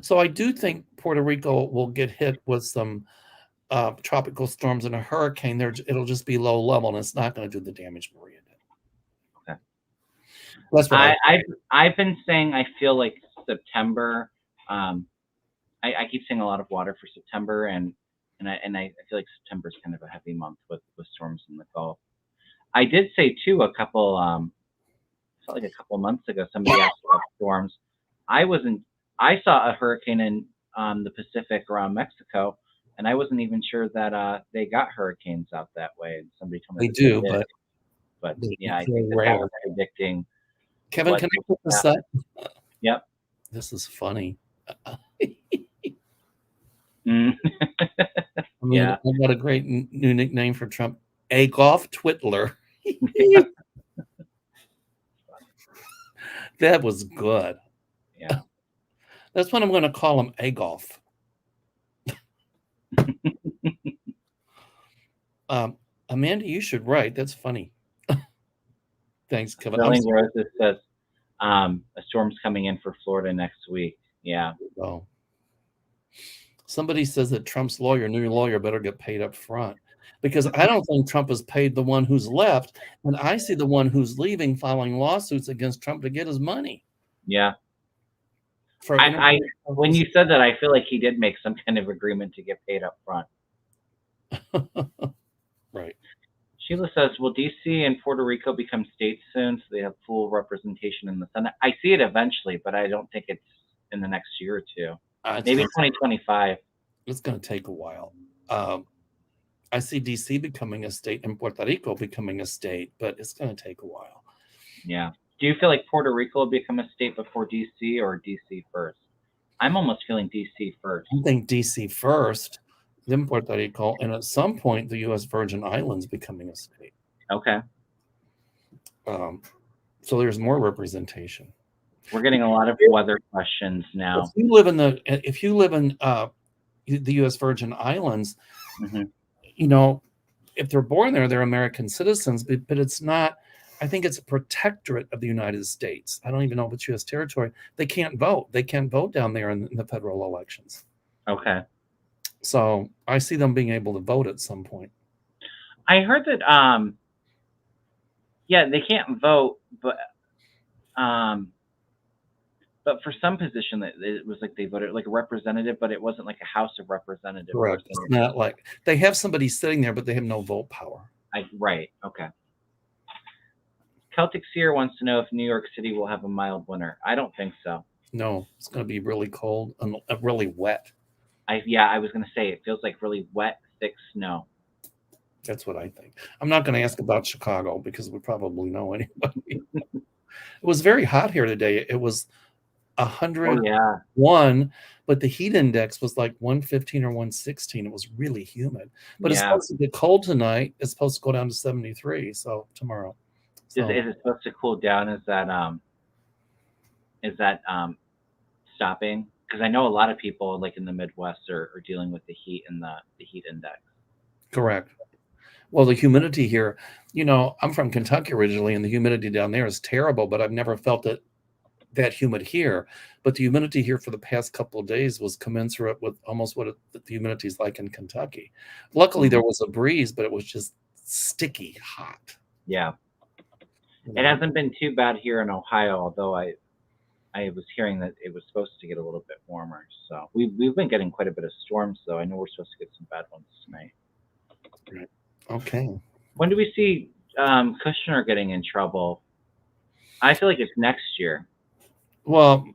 So I do think Puerto Rico will get hit with some tropical storms and a hurricane. It'll just be low level, and it's not going to do the damage Maria did. Okay. That's what I. I've been saying I feel like September. Um, I keep seeing a lot of water for September, and I feel like September is kind of a heavy month with storms in the Gulf. I did say too a couple felt like a couple months ago somebody asked about storms. I wasn't. I saw a hurricane in the Pacific around Mexico, and I wasn't even sure that they got hurricanes out that way. And somebody told me They that they do, did. but But yeah, I it's very think that rare. was predicting Kevin, what can I would put this up? happen. Yep. This is funny. I Mm. mean, Yeah. I've got a great new nickname for Trump: a golf twiddler. That was good. Yeah. That's what I'm going to call him: a golf. Amanda, you should write. That's funny. Thanks, Kevin. I'm Sterling sorry. Roses says a storm's coming in for Florida next week. Yeah. Oh. Somebody says that Trump's new lawyer, better get paid up front, because I don't think Trump has paid the one who's left, and I see the one who's leaving filing lawsuits against Trump to get his money Yeah. for I inappropriate when you said that, I feel like he did make some kind of agreement to get paid up front. right. Sheila says, "Will DC and Puerto Rico become states soon, so they have full representation in the Senate?" I see it eventually, but I don't think it's in the next year or two. It's Maybe going 2025. to take a while. I see DC becoming a state and Puerto Rico becoming a state, but it's going to take a while. Yeah. Do you feel like Puerto Rico will become a state before DC, or DC first? I'm almost feeling DC first. I think DC first, then Puerto Rico, and at some point the U.S. Virgin Islands becoming a state. Okay. So there's more representation. We're getting a lot of weather questions now. If you live in the U.S. Virgin Islands, Hmm. if they're born there, they're American citizens, but it's not. I think it's a protectorate of the United States. I don't even know if it's U.S. territory. They can't vote. They can't vote down there in the federal elections. Okay. So I see them being able to vote at some point. I heard that yeah, they can't vote, um but for some position that it was like they voted like a representative, but it wasn't like a House of Representative Correct. person. It's not like they have somebody sitting there, but they have no vote power. Right. Okay. Celtic Seer wants to know if New York City will have a mild winter. I don't think so. No, it's going to be really cold and really wet. I was gonna say it feels like really wet, thick snow. That's what I think. I'm not going to ask about Chicago because we probably know anybody. It was very hot here today. It was Oh 101, yeah. but the heat index was like 115 or 116. It was really humid. But it's Yeah. supposed to get cold tonight. It's supposed to go down to 73. So tomorrow. Is So it supposed to cool down? Is that stopping? Because I know a lot of people like in the Midwest are dealing with the heat and the heat index. correct. Well, the humidity here, I'm from Kentucky originally, and the humidity down there is terrible, but I've never felt it that humid here. But the humidity here for the past couple of days was commensurate with almost what the humidity is like in Kentucky. Luckily, Mhm. there was a breeze, but it was just sticky hot. Yeah. You It know, hasn't been too bad here in Ohio, although I was hearing that it was supposed to get a little bit warmer. So we've been getting quite a bit of storms, though. I know we're supposed to get some bad ones tonight. right. Okay. When do we see Kushner getting in trouble? I feel like it's next year. Well,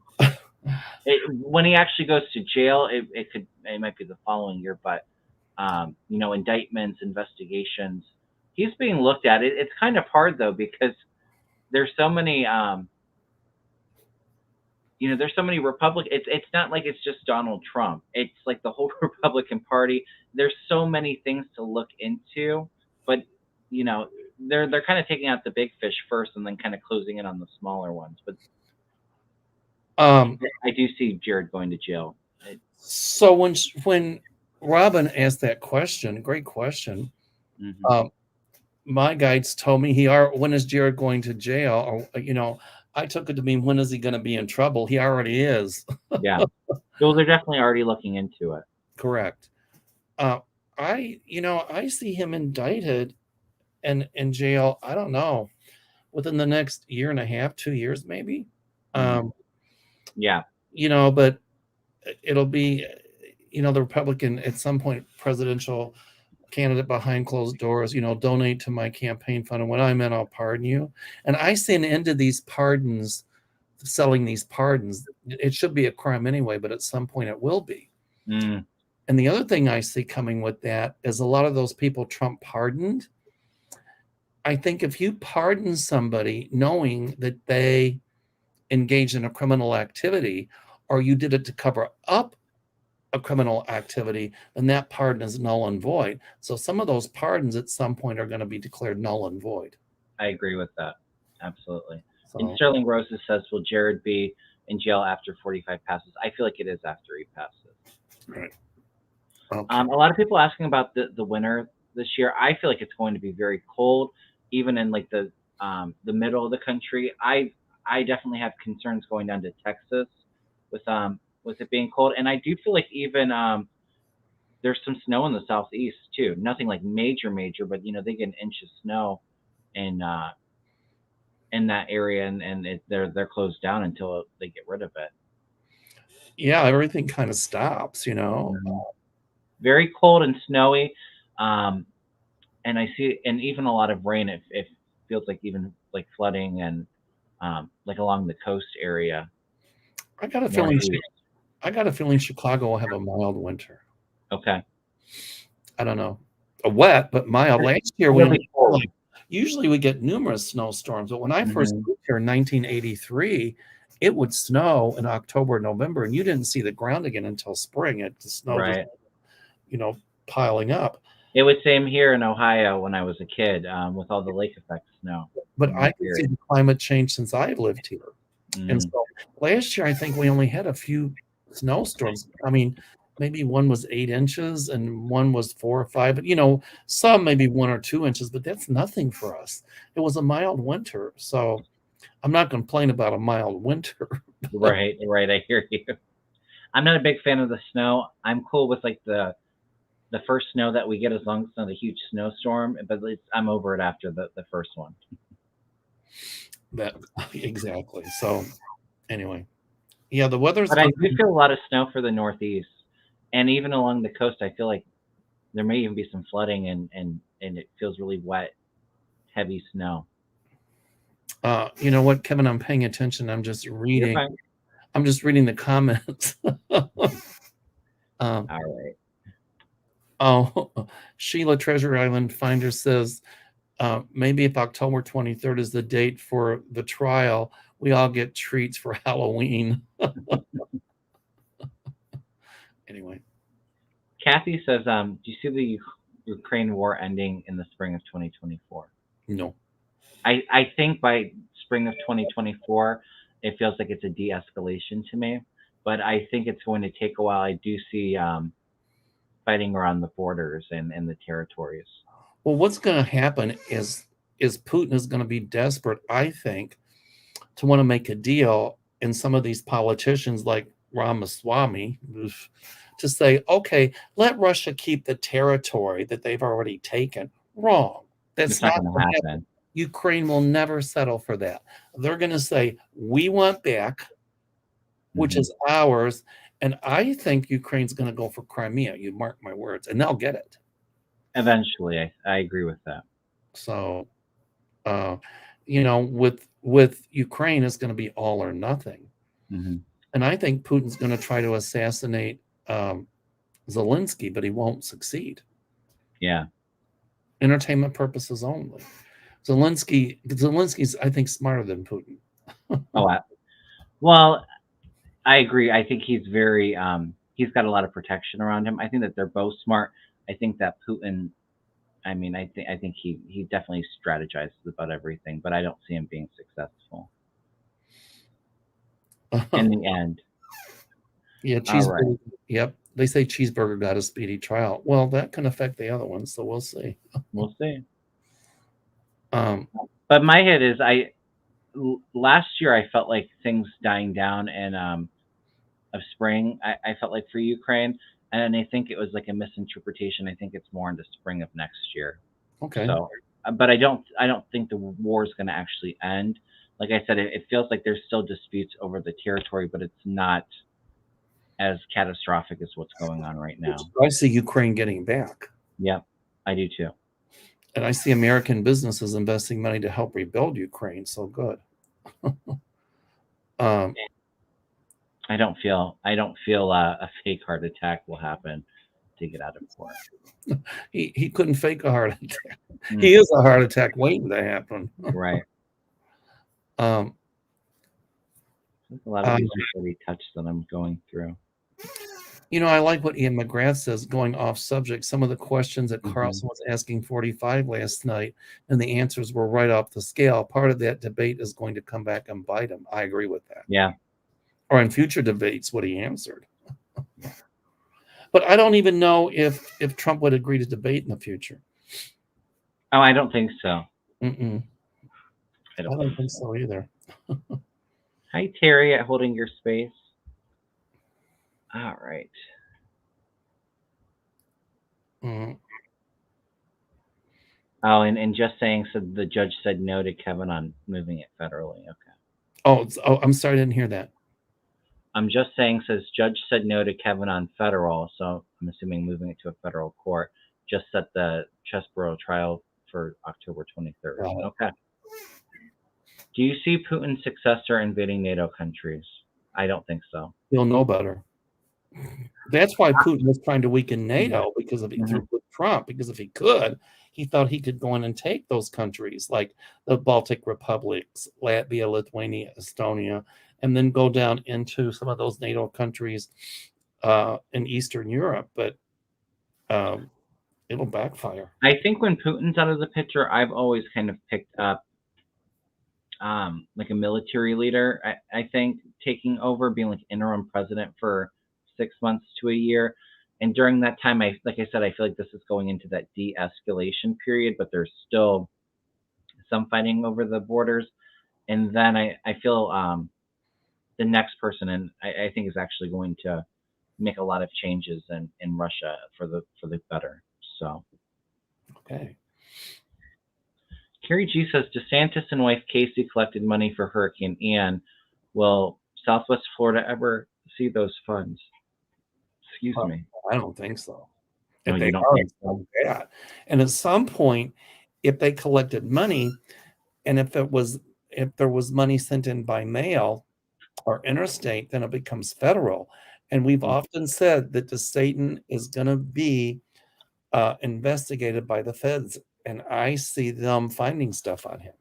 When he actually goes to jail, it might be the following year, but indictments, investigations, he's being looked at. It's kind of hard though because there's so many there's so many Republican. It's not like it's just Donald Trump. It's like the whole Republican Party. There's so many things to look into, but you know they're kind of taking out the big fish first and then kind of closing in on the smaller ones. But um, I do see Jared going to jail. so when Robin asked that question, great question. Mhm. Um, my guides told me when is Jared going to jail? Or I took it to mean when is he going to be in trouble? He already is. Yeah, well, they're definitely already looking into it. Correct. Uh, I see him indicted and in jail. I don't know, within the next year and a half, 2 years, maybe. Mm. Um, Yeah, but it'll be, the Republican at some point presidential candidate behind closed doors, donate to my campaign fund. And when I'm in, I'll pardon you. And I see an end to these pardons, selling these pardons. It should be a crime anyway, but at some point it will be. mm. And the other thing I see coming with that is a lot of those people Trump pardoned. I think if you pardon somebody knowing that they engaged in a criminal activity or you did it to cover up a criminal activity, then that pardon is null and void. So some of those pardons at some point are going to be declared null and void. I agree with that. Absolutely. And So, Sterling Roses says, "Will Jared be in jail after 45 passes?" I feel like it is after he passes. right. Okay. A lot of people asking about the winter this year. I feel like it's going to be very cold, even in like the middle of the country. I definitely have concerns going down to Texas with it being cold, and I do feel like even there's some snow in the southeast too. Nothing like major, but they get an inch of snow in in that area, and they're closed down until they get rid of it. Yeah, everything kind of stops, Mhm. Very cold and snowy. Um, and I see, and even a lot of rain. It feels like even like flooding and like along the coast area, I got a feeling northeast. I got a feeling Chicago will have a mild winter. Okay, I don't know. A wet but mild. Last year we it'll only be cold. usually we get numerous snowstorms, but when I first Hmm. moved here in 1983, it would snow in October, November, and you didn't see the ground again until spring. The snow just, Right. you know, piling up. It was same here in Ohio when I was a kid, with all the lake effect snow But in I that can see period. the climate change since I lived here. And Mm, so last year, I think we only had a few snowstorms. I mean, maybe one was 8 inches and one was 4 or 5, but some maybe 1 or 2 inches, but that's nothing for us. It was a mild winter. So I'm not complaining about a mild winter. right, right. I hear you. I'm not a big fan of the snow. I'm cool with like the first snow that we get as long as it's not a huge snowstorm. But I'm over it after the first one. That exactly. So anyway, yeah, the weather's But I going do to feel a lot of snow for the Northeast, and even along the coast. I feel like there may even be some flooding, and it feels really wet, heavy snow. you know what, Kevin, I'm paying attention. You're fine. I'm just reading the comments. um, All right. oh, Sheila Treasure Island Finder says, maybe if October 23rd is the date for the trial, we all get treats for Halloween. Anyway, Kathy says, "Do you see the Ukraine war ending in the spring of 2024?" no. I think by spring of 2024, it feels like it's a de-escalation to me, but I think it's going to take a while. I do see fighting around the borders and the territories. Well, what's going to happen is Putin is going to be desperate, I think, to want to make a deal, and some of these politicians like Ramaswamy to say, okay, let Russia keep the territory that they've already taken. Wrong. It's That's not not going to going to happen. happen. Ukraine will never settle for that. They're going to say, we want back, which is ours. And I think Ukraine's going to go for Crimea. You mark my words, and they'll get it. Eventually, I agree with that. So, with Ukraine, it's going to be all or nothing. And I think Putin's going to try to assassinate Zelensky, but he won't succeed. Yeah. Entertainment purposes only. Zelensky's, I think, smarter than Putin. Well, I agree. I think he's very he's got a lot of protection around him. I think that they're both smart. I think that Putin, I mean, I think he definitely strategizes about everything, but I don't see him being successful in the end. Yeah, Cheeseburger. Right. Yep, they say Cheeseburger got a speedy trial. Well, that can affect the other ones, so we'll see. We'll see. But my head is, last year I felt like things dying down and of spring. I felt like for Ukraine, and I think it was like a misinterpretation. I think it's more in the spring of next year. Okay. So, but I don't think the war is going to actually end. Like I said, it feels like there's still disputes over the territory, but it's not as catastrophic as what's going on right now. I see Ukraine getting back. Yep, I do too. And I see American businesses investing money to help rebuild Ukraine. So good. I don't feel a fake heart attack will happen to get out of court. He couldn't fake a heart attack. He is a heart attack waiting to happen. Right. A lot of these that he touched that I'm going through. I like what Ian McGrath says, going off subject. Some of the questions that Carlson was asking 45 last night, and the answers were right off the scale. Part of that debate is going to come back and bite him. I agree with that. Yeah. Or in future debates, what he answered. But I don't even know if Trump would agree to debate in the future. Oh, I don't think so. I don't think so either. Hi, Terry, at Holding Your Space. All right. Oh, and just saying, so the judge said no to Kevin on moving it federally. Okay. Oh, I'm sorry, I didn't hear that. I'm just saying, says judge said no to Kevin on federal, so I'm assuming moving it to a federal court. Just set the Chesborough trial for October 23rd. Okay. Do you see Putin's successor invading NATO countries? I don't think so. He'll know better. That's why Putin was trying to weaken NATO, because of through Trump. Because if he could, he thought he could go in and take those countries like the Baltic republics, Latvia, Lithuania, Estonia, and then go down into some of those NATO countries in Eastern Europe. But it'll backfire. I think when Putin's out of the picture, I've always kind of picked up like a military leader. I think taking over, being like interim president for 6 months to a year. And during that time, like I said, I feel like this is going into that de-escalation period, but there's still some fighting over the borders. And then I feel the next person, and I think is actually going to make a lot of changes in Russia for the better. So, okay. Carrie G says DeSantis and wife Casey collected money for Hurricane Ian. Will Southwest Florida ever see those funds? Excuse me. I don't think so. No, you don't think so? Yeah. And at some point, if they collected money, and if there was money sent in by mail or interstate, then it becomes federal. And we've often said that the Satan is going to be investigated by the feds, and I see them finding stuff on him.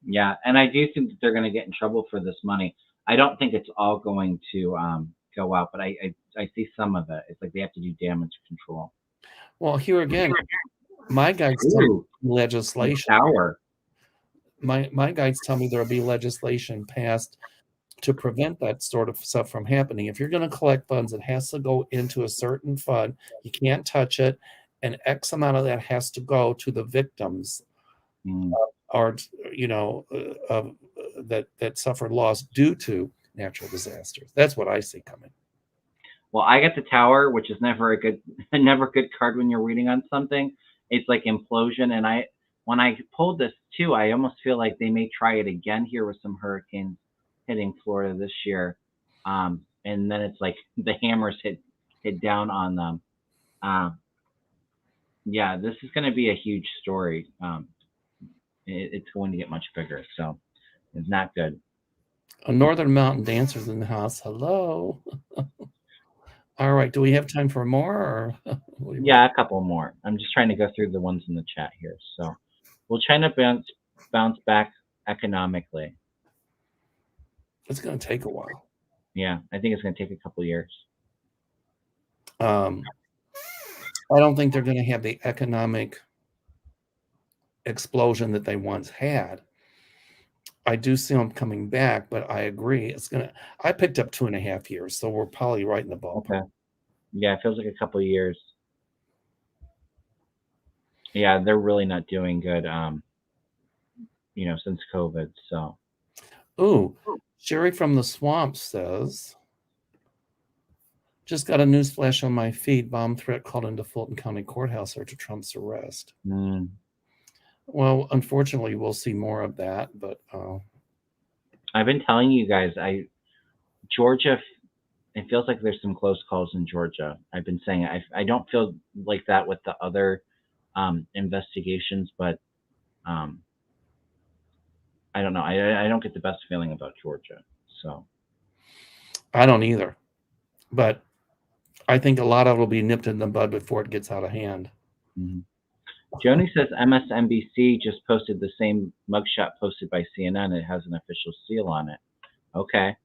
Yeah, and I do think that they're going to get in trouble for this money. I don't think it's all going to go out, but I see some of it. It's like they have to do damage control. Well, here again, my guides tell me legislation. My guides tell me there will be legislation passed to prevent that sort of stuff from happening. If you're going to collect funds, it has to go into a certain fund. You can't touch it. and X amount of that has to go to the victims, or that suffered loss due to natural disasters. That's what I see coming. Well, I get the Tower, which is never a good card when you're reading on something. It's like implosion, and when I pulled this too, I almost feel like they may try it again here with some hurricanes hitting Florida this year, and then it's like the hammers hit down on them. Yeah, this is going to be a huge story. It's going to get much bigger, so it's not good. A Northern Mountain Dancers in the house. Hello. All right. Do we have time for more? Or Yeah, a couple more. I'm just trying to go through the ones in the chat here. So, will China bounce back economically? It's going to take a while. Yeah, I think it's going to take a couple years. I don't think they're going to have the economic explosion that they once had. I do see them coming back, but I agree. I picked up 2.5 years, so we're probably right in the ballpark. Okay. Yeah, it feels like a couple of years. Yeah, they're really not doing good, since COVID. So. Ooh, Sherry from the Swamp says, just got a news flash on my feed. Bomb threat called into Fulton County Courthouse after Trump's arrest. Well, unfortunately, we'll see more of that, but I've been telling you guys, Georgia, it feels like there's some close calls in Georgia. I've been saying I don't feel like that with the other investigations, but I don't know. I don't get the best feeling about Georgia. So I don't either, but I think a lot of it will be nipped in the bud before it gets out of hand. Mm-hmm. Joni says MSNBC just posted the same mugshot posted by CNN. It has an official seal on it. Okay.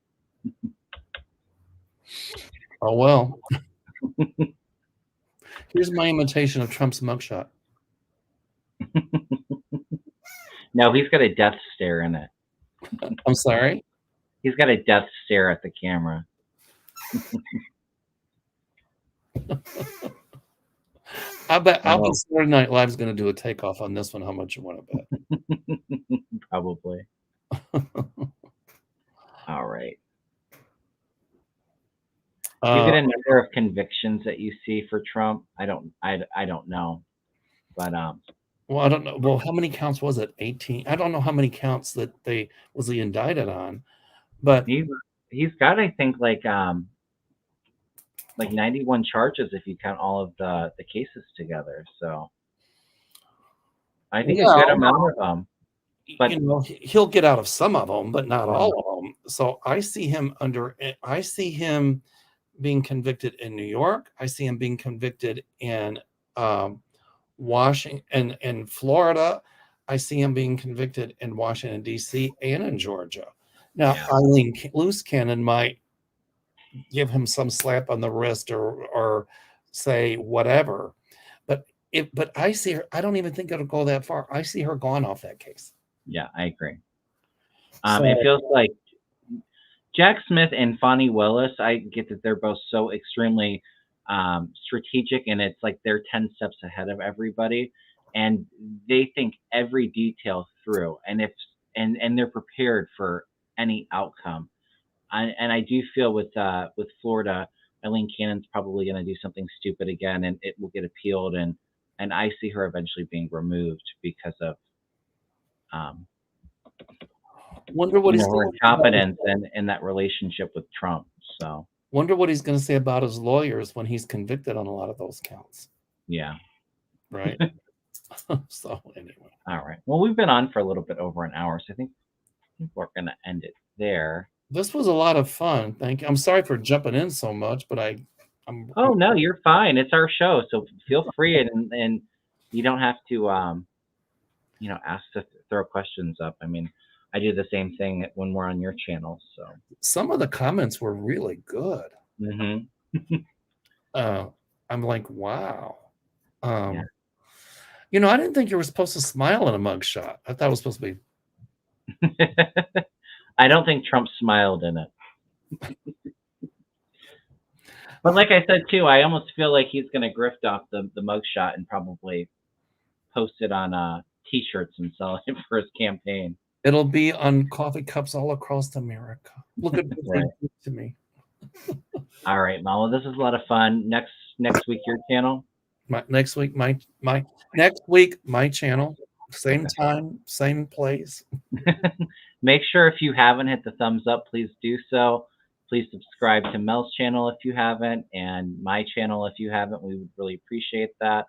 Oh, well. Here's my imitation of Trump's mugshot. No, he's got a death stare in it. I'm sorry? He's got a death stare at the camera. I bet Saturday Night Live is going to do a takeoff on this one. How much you want to bet? Probably. All right. Do you get a number of convictions that you see for Trump? I don't know, but well, I don't know. Well, how many counts was it? 18. I don't know how many counts that was he indicted on, but he's got, I think, like 91 charges if you count all of the cases together. So I think a good amount of them. But he'll get out of some of them, but not all of them. So I see him being convicted in New York. I see him being convicted in Washington and Florida. I see him being convicted in Washington, D.C. and in Georgia. Now, Eileen Loose Cannon might give him some slap on the wrist or say whatever. But I see her, I don't even think it'll go that far. I see her gone off that case. Yeah, I agree. It feels like Jack Smith and Fonnie Willis, I get that they're both so extremely strategic, and it's like they're 10 steps ahead of everybody, and they think every detail through, and they're prepared for any outcome. And I do feel with Florida, Eileen Cannon's probably going to do something stupid again, and it will get appealed, and I see her eventually being removed because of wonder what he's her incompetence and that relationship with Trump. So wonder what he's going to say about his lawyers when he's convicted on a lot of those counts. Yeah. Right. So anyway. All right. Well, we've been on for a little bit over an hour, so I think we're going to end it there. This was a lot of fun. Thank you. I'm sorry for jumping in so much, but Oh no, you're fine. It's our show, so feel free, and you don't have to ask to throw questions up. I mean, I do the same thing when we're on your channel. So some of the comments were really good. Mm-hmm. I'm like, wow. I didn't think you were supposed to smile in a mugshot. I thought it was supposed to be. I don't think Trump smiled in it. But like I said too, I almost feel like he's going to grift off the mugshot and probably post it on t-shirts and sell it for his campaign. It'll be on coffee cups all across America. Look at what they Right. did to me. All right, Mel. Well, this is a lot of fun. Next week, your channel. Next week, my next week, my channel, same Okay. time, same place. Make sure if you haven't hit the thumbs up, please do so. Please subscribe to Mel's channel if you haven't, and my channel if you haven't. We would really appreciate that.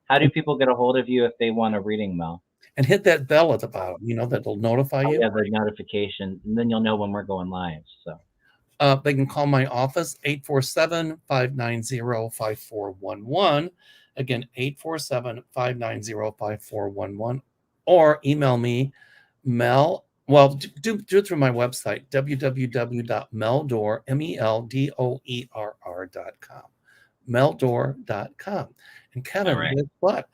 How do people get a hold of you if they want a reading, Mel? And hit that bell at the bottom, that'll notify Oh, you. yeah, the notification, and then you'll know when we're going live. So They can call my office, 847-590-5411. Again, 847-590-5411. Or email me, Mel. Well, do it through my website, www.meldoerr, MELDOERR.com. Meldoerr.com. And all Kevin, right. guess what?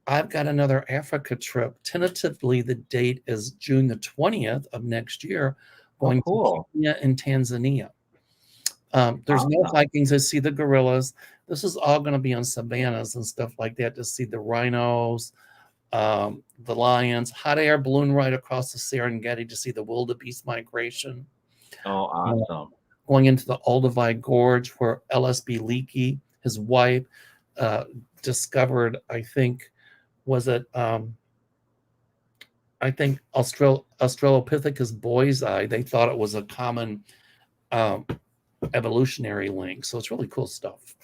I've got another Africa trip. Tentatively, the date is June the 20th of next year, Oh, going to cool. Kenya and Tanzania. There's no Awesome. hikings to see the gorillas. This is all going to be on savannas and stuff like that to see the rhinos, the lions, hot air balloon ride across the Serengeti to see the wildebeest migration. Oh, awesome. Going into the Olduvai Gorge where LSB Leakey, his wife, discovered, I think Australopithecus boisei. They thought it was a common evolutionary link. So it's really cool stuff.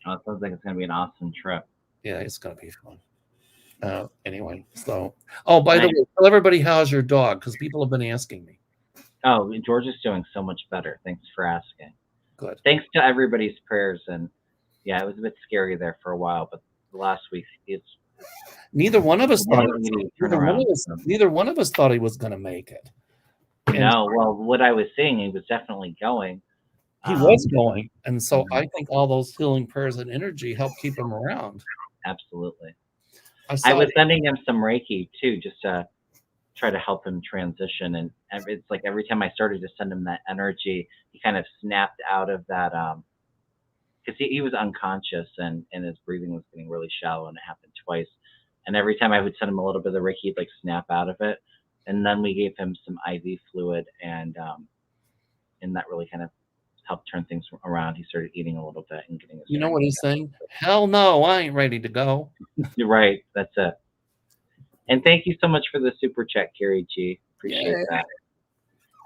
Oh, it sounds like it's going to be an awesome trip. Yeah, it's going to be fun. Anyway, so, by the Nice. way, tell everybody how's your dog, because people have been asking me. Oh, George is doing so much better. Thanks for asking. Good. Thanks to everybody's prayers. And yeah, it was a bit scary there for a while, but the last week it's Neither one of us thought neither one of us thought he was going to make it. And No, well, what I was saying, he was definitely going. he was going, and so Mhm. I think all those healing prayers and energy helped keep him around. Absolutely. I I saw was sending him some Reiki too, just to try to help him transition. And it's like every time I started to send him that energy, he kind of snapped out of that because he was unconscious and his breathing was getting really shallow, and it happened twice. And every time I would send him a little bit of Reiki, he'd like snap out of it. And then we gave him some IV fluid, and that really kind of helped turn things around. He started eating a little bit and getting his. You know what he's saying? Hell no, I ain't ready to go. You're right. That's it. And thank you so much for the super chat, Carrie G. Appreciate that.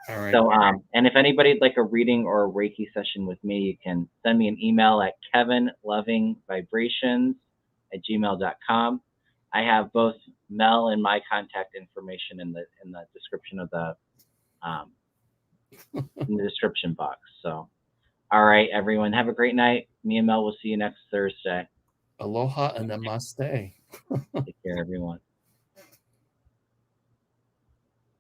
All right. So, and if anybody'd like a reading or a Reiki session with me, you can send me an email at kevinlovingvibrations@gmail.com. I have both Mel and my contact information in the description of in the description box. So, all right, everyone, have a great night. Me and Mel will see you next Thursday. Aloha and namaste. Take care, everyone.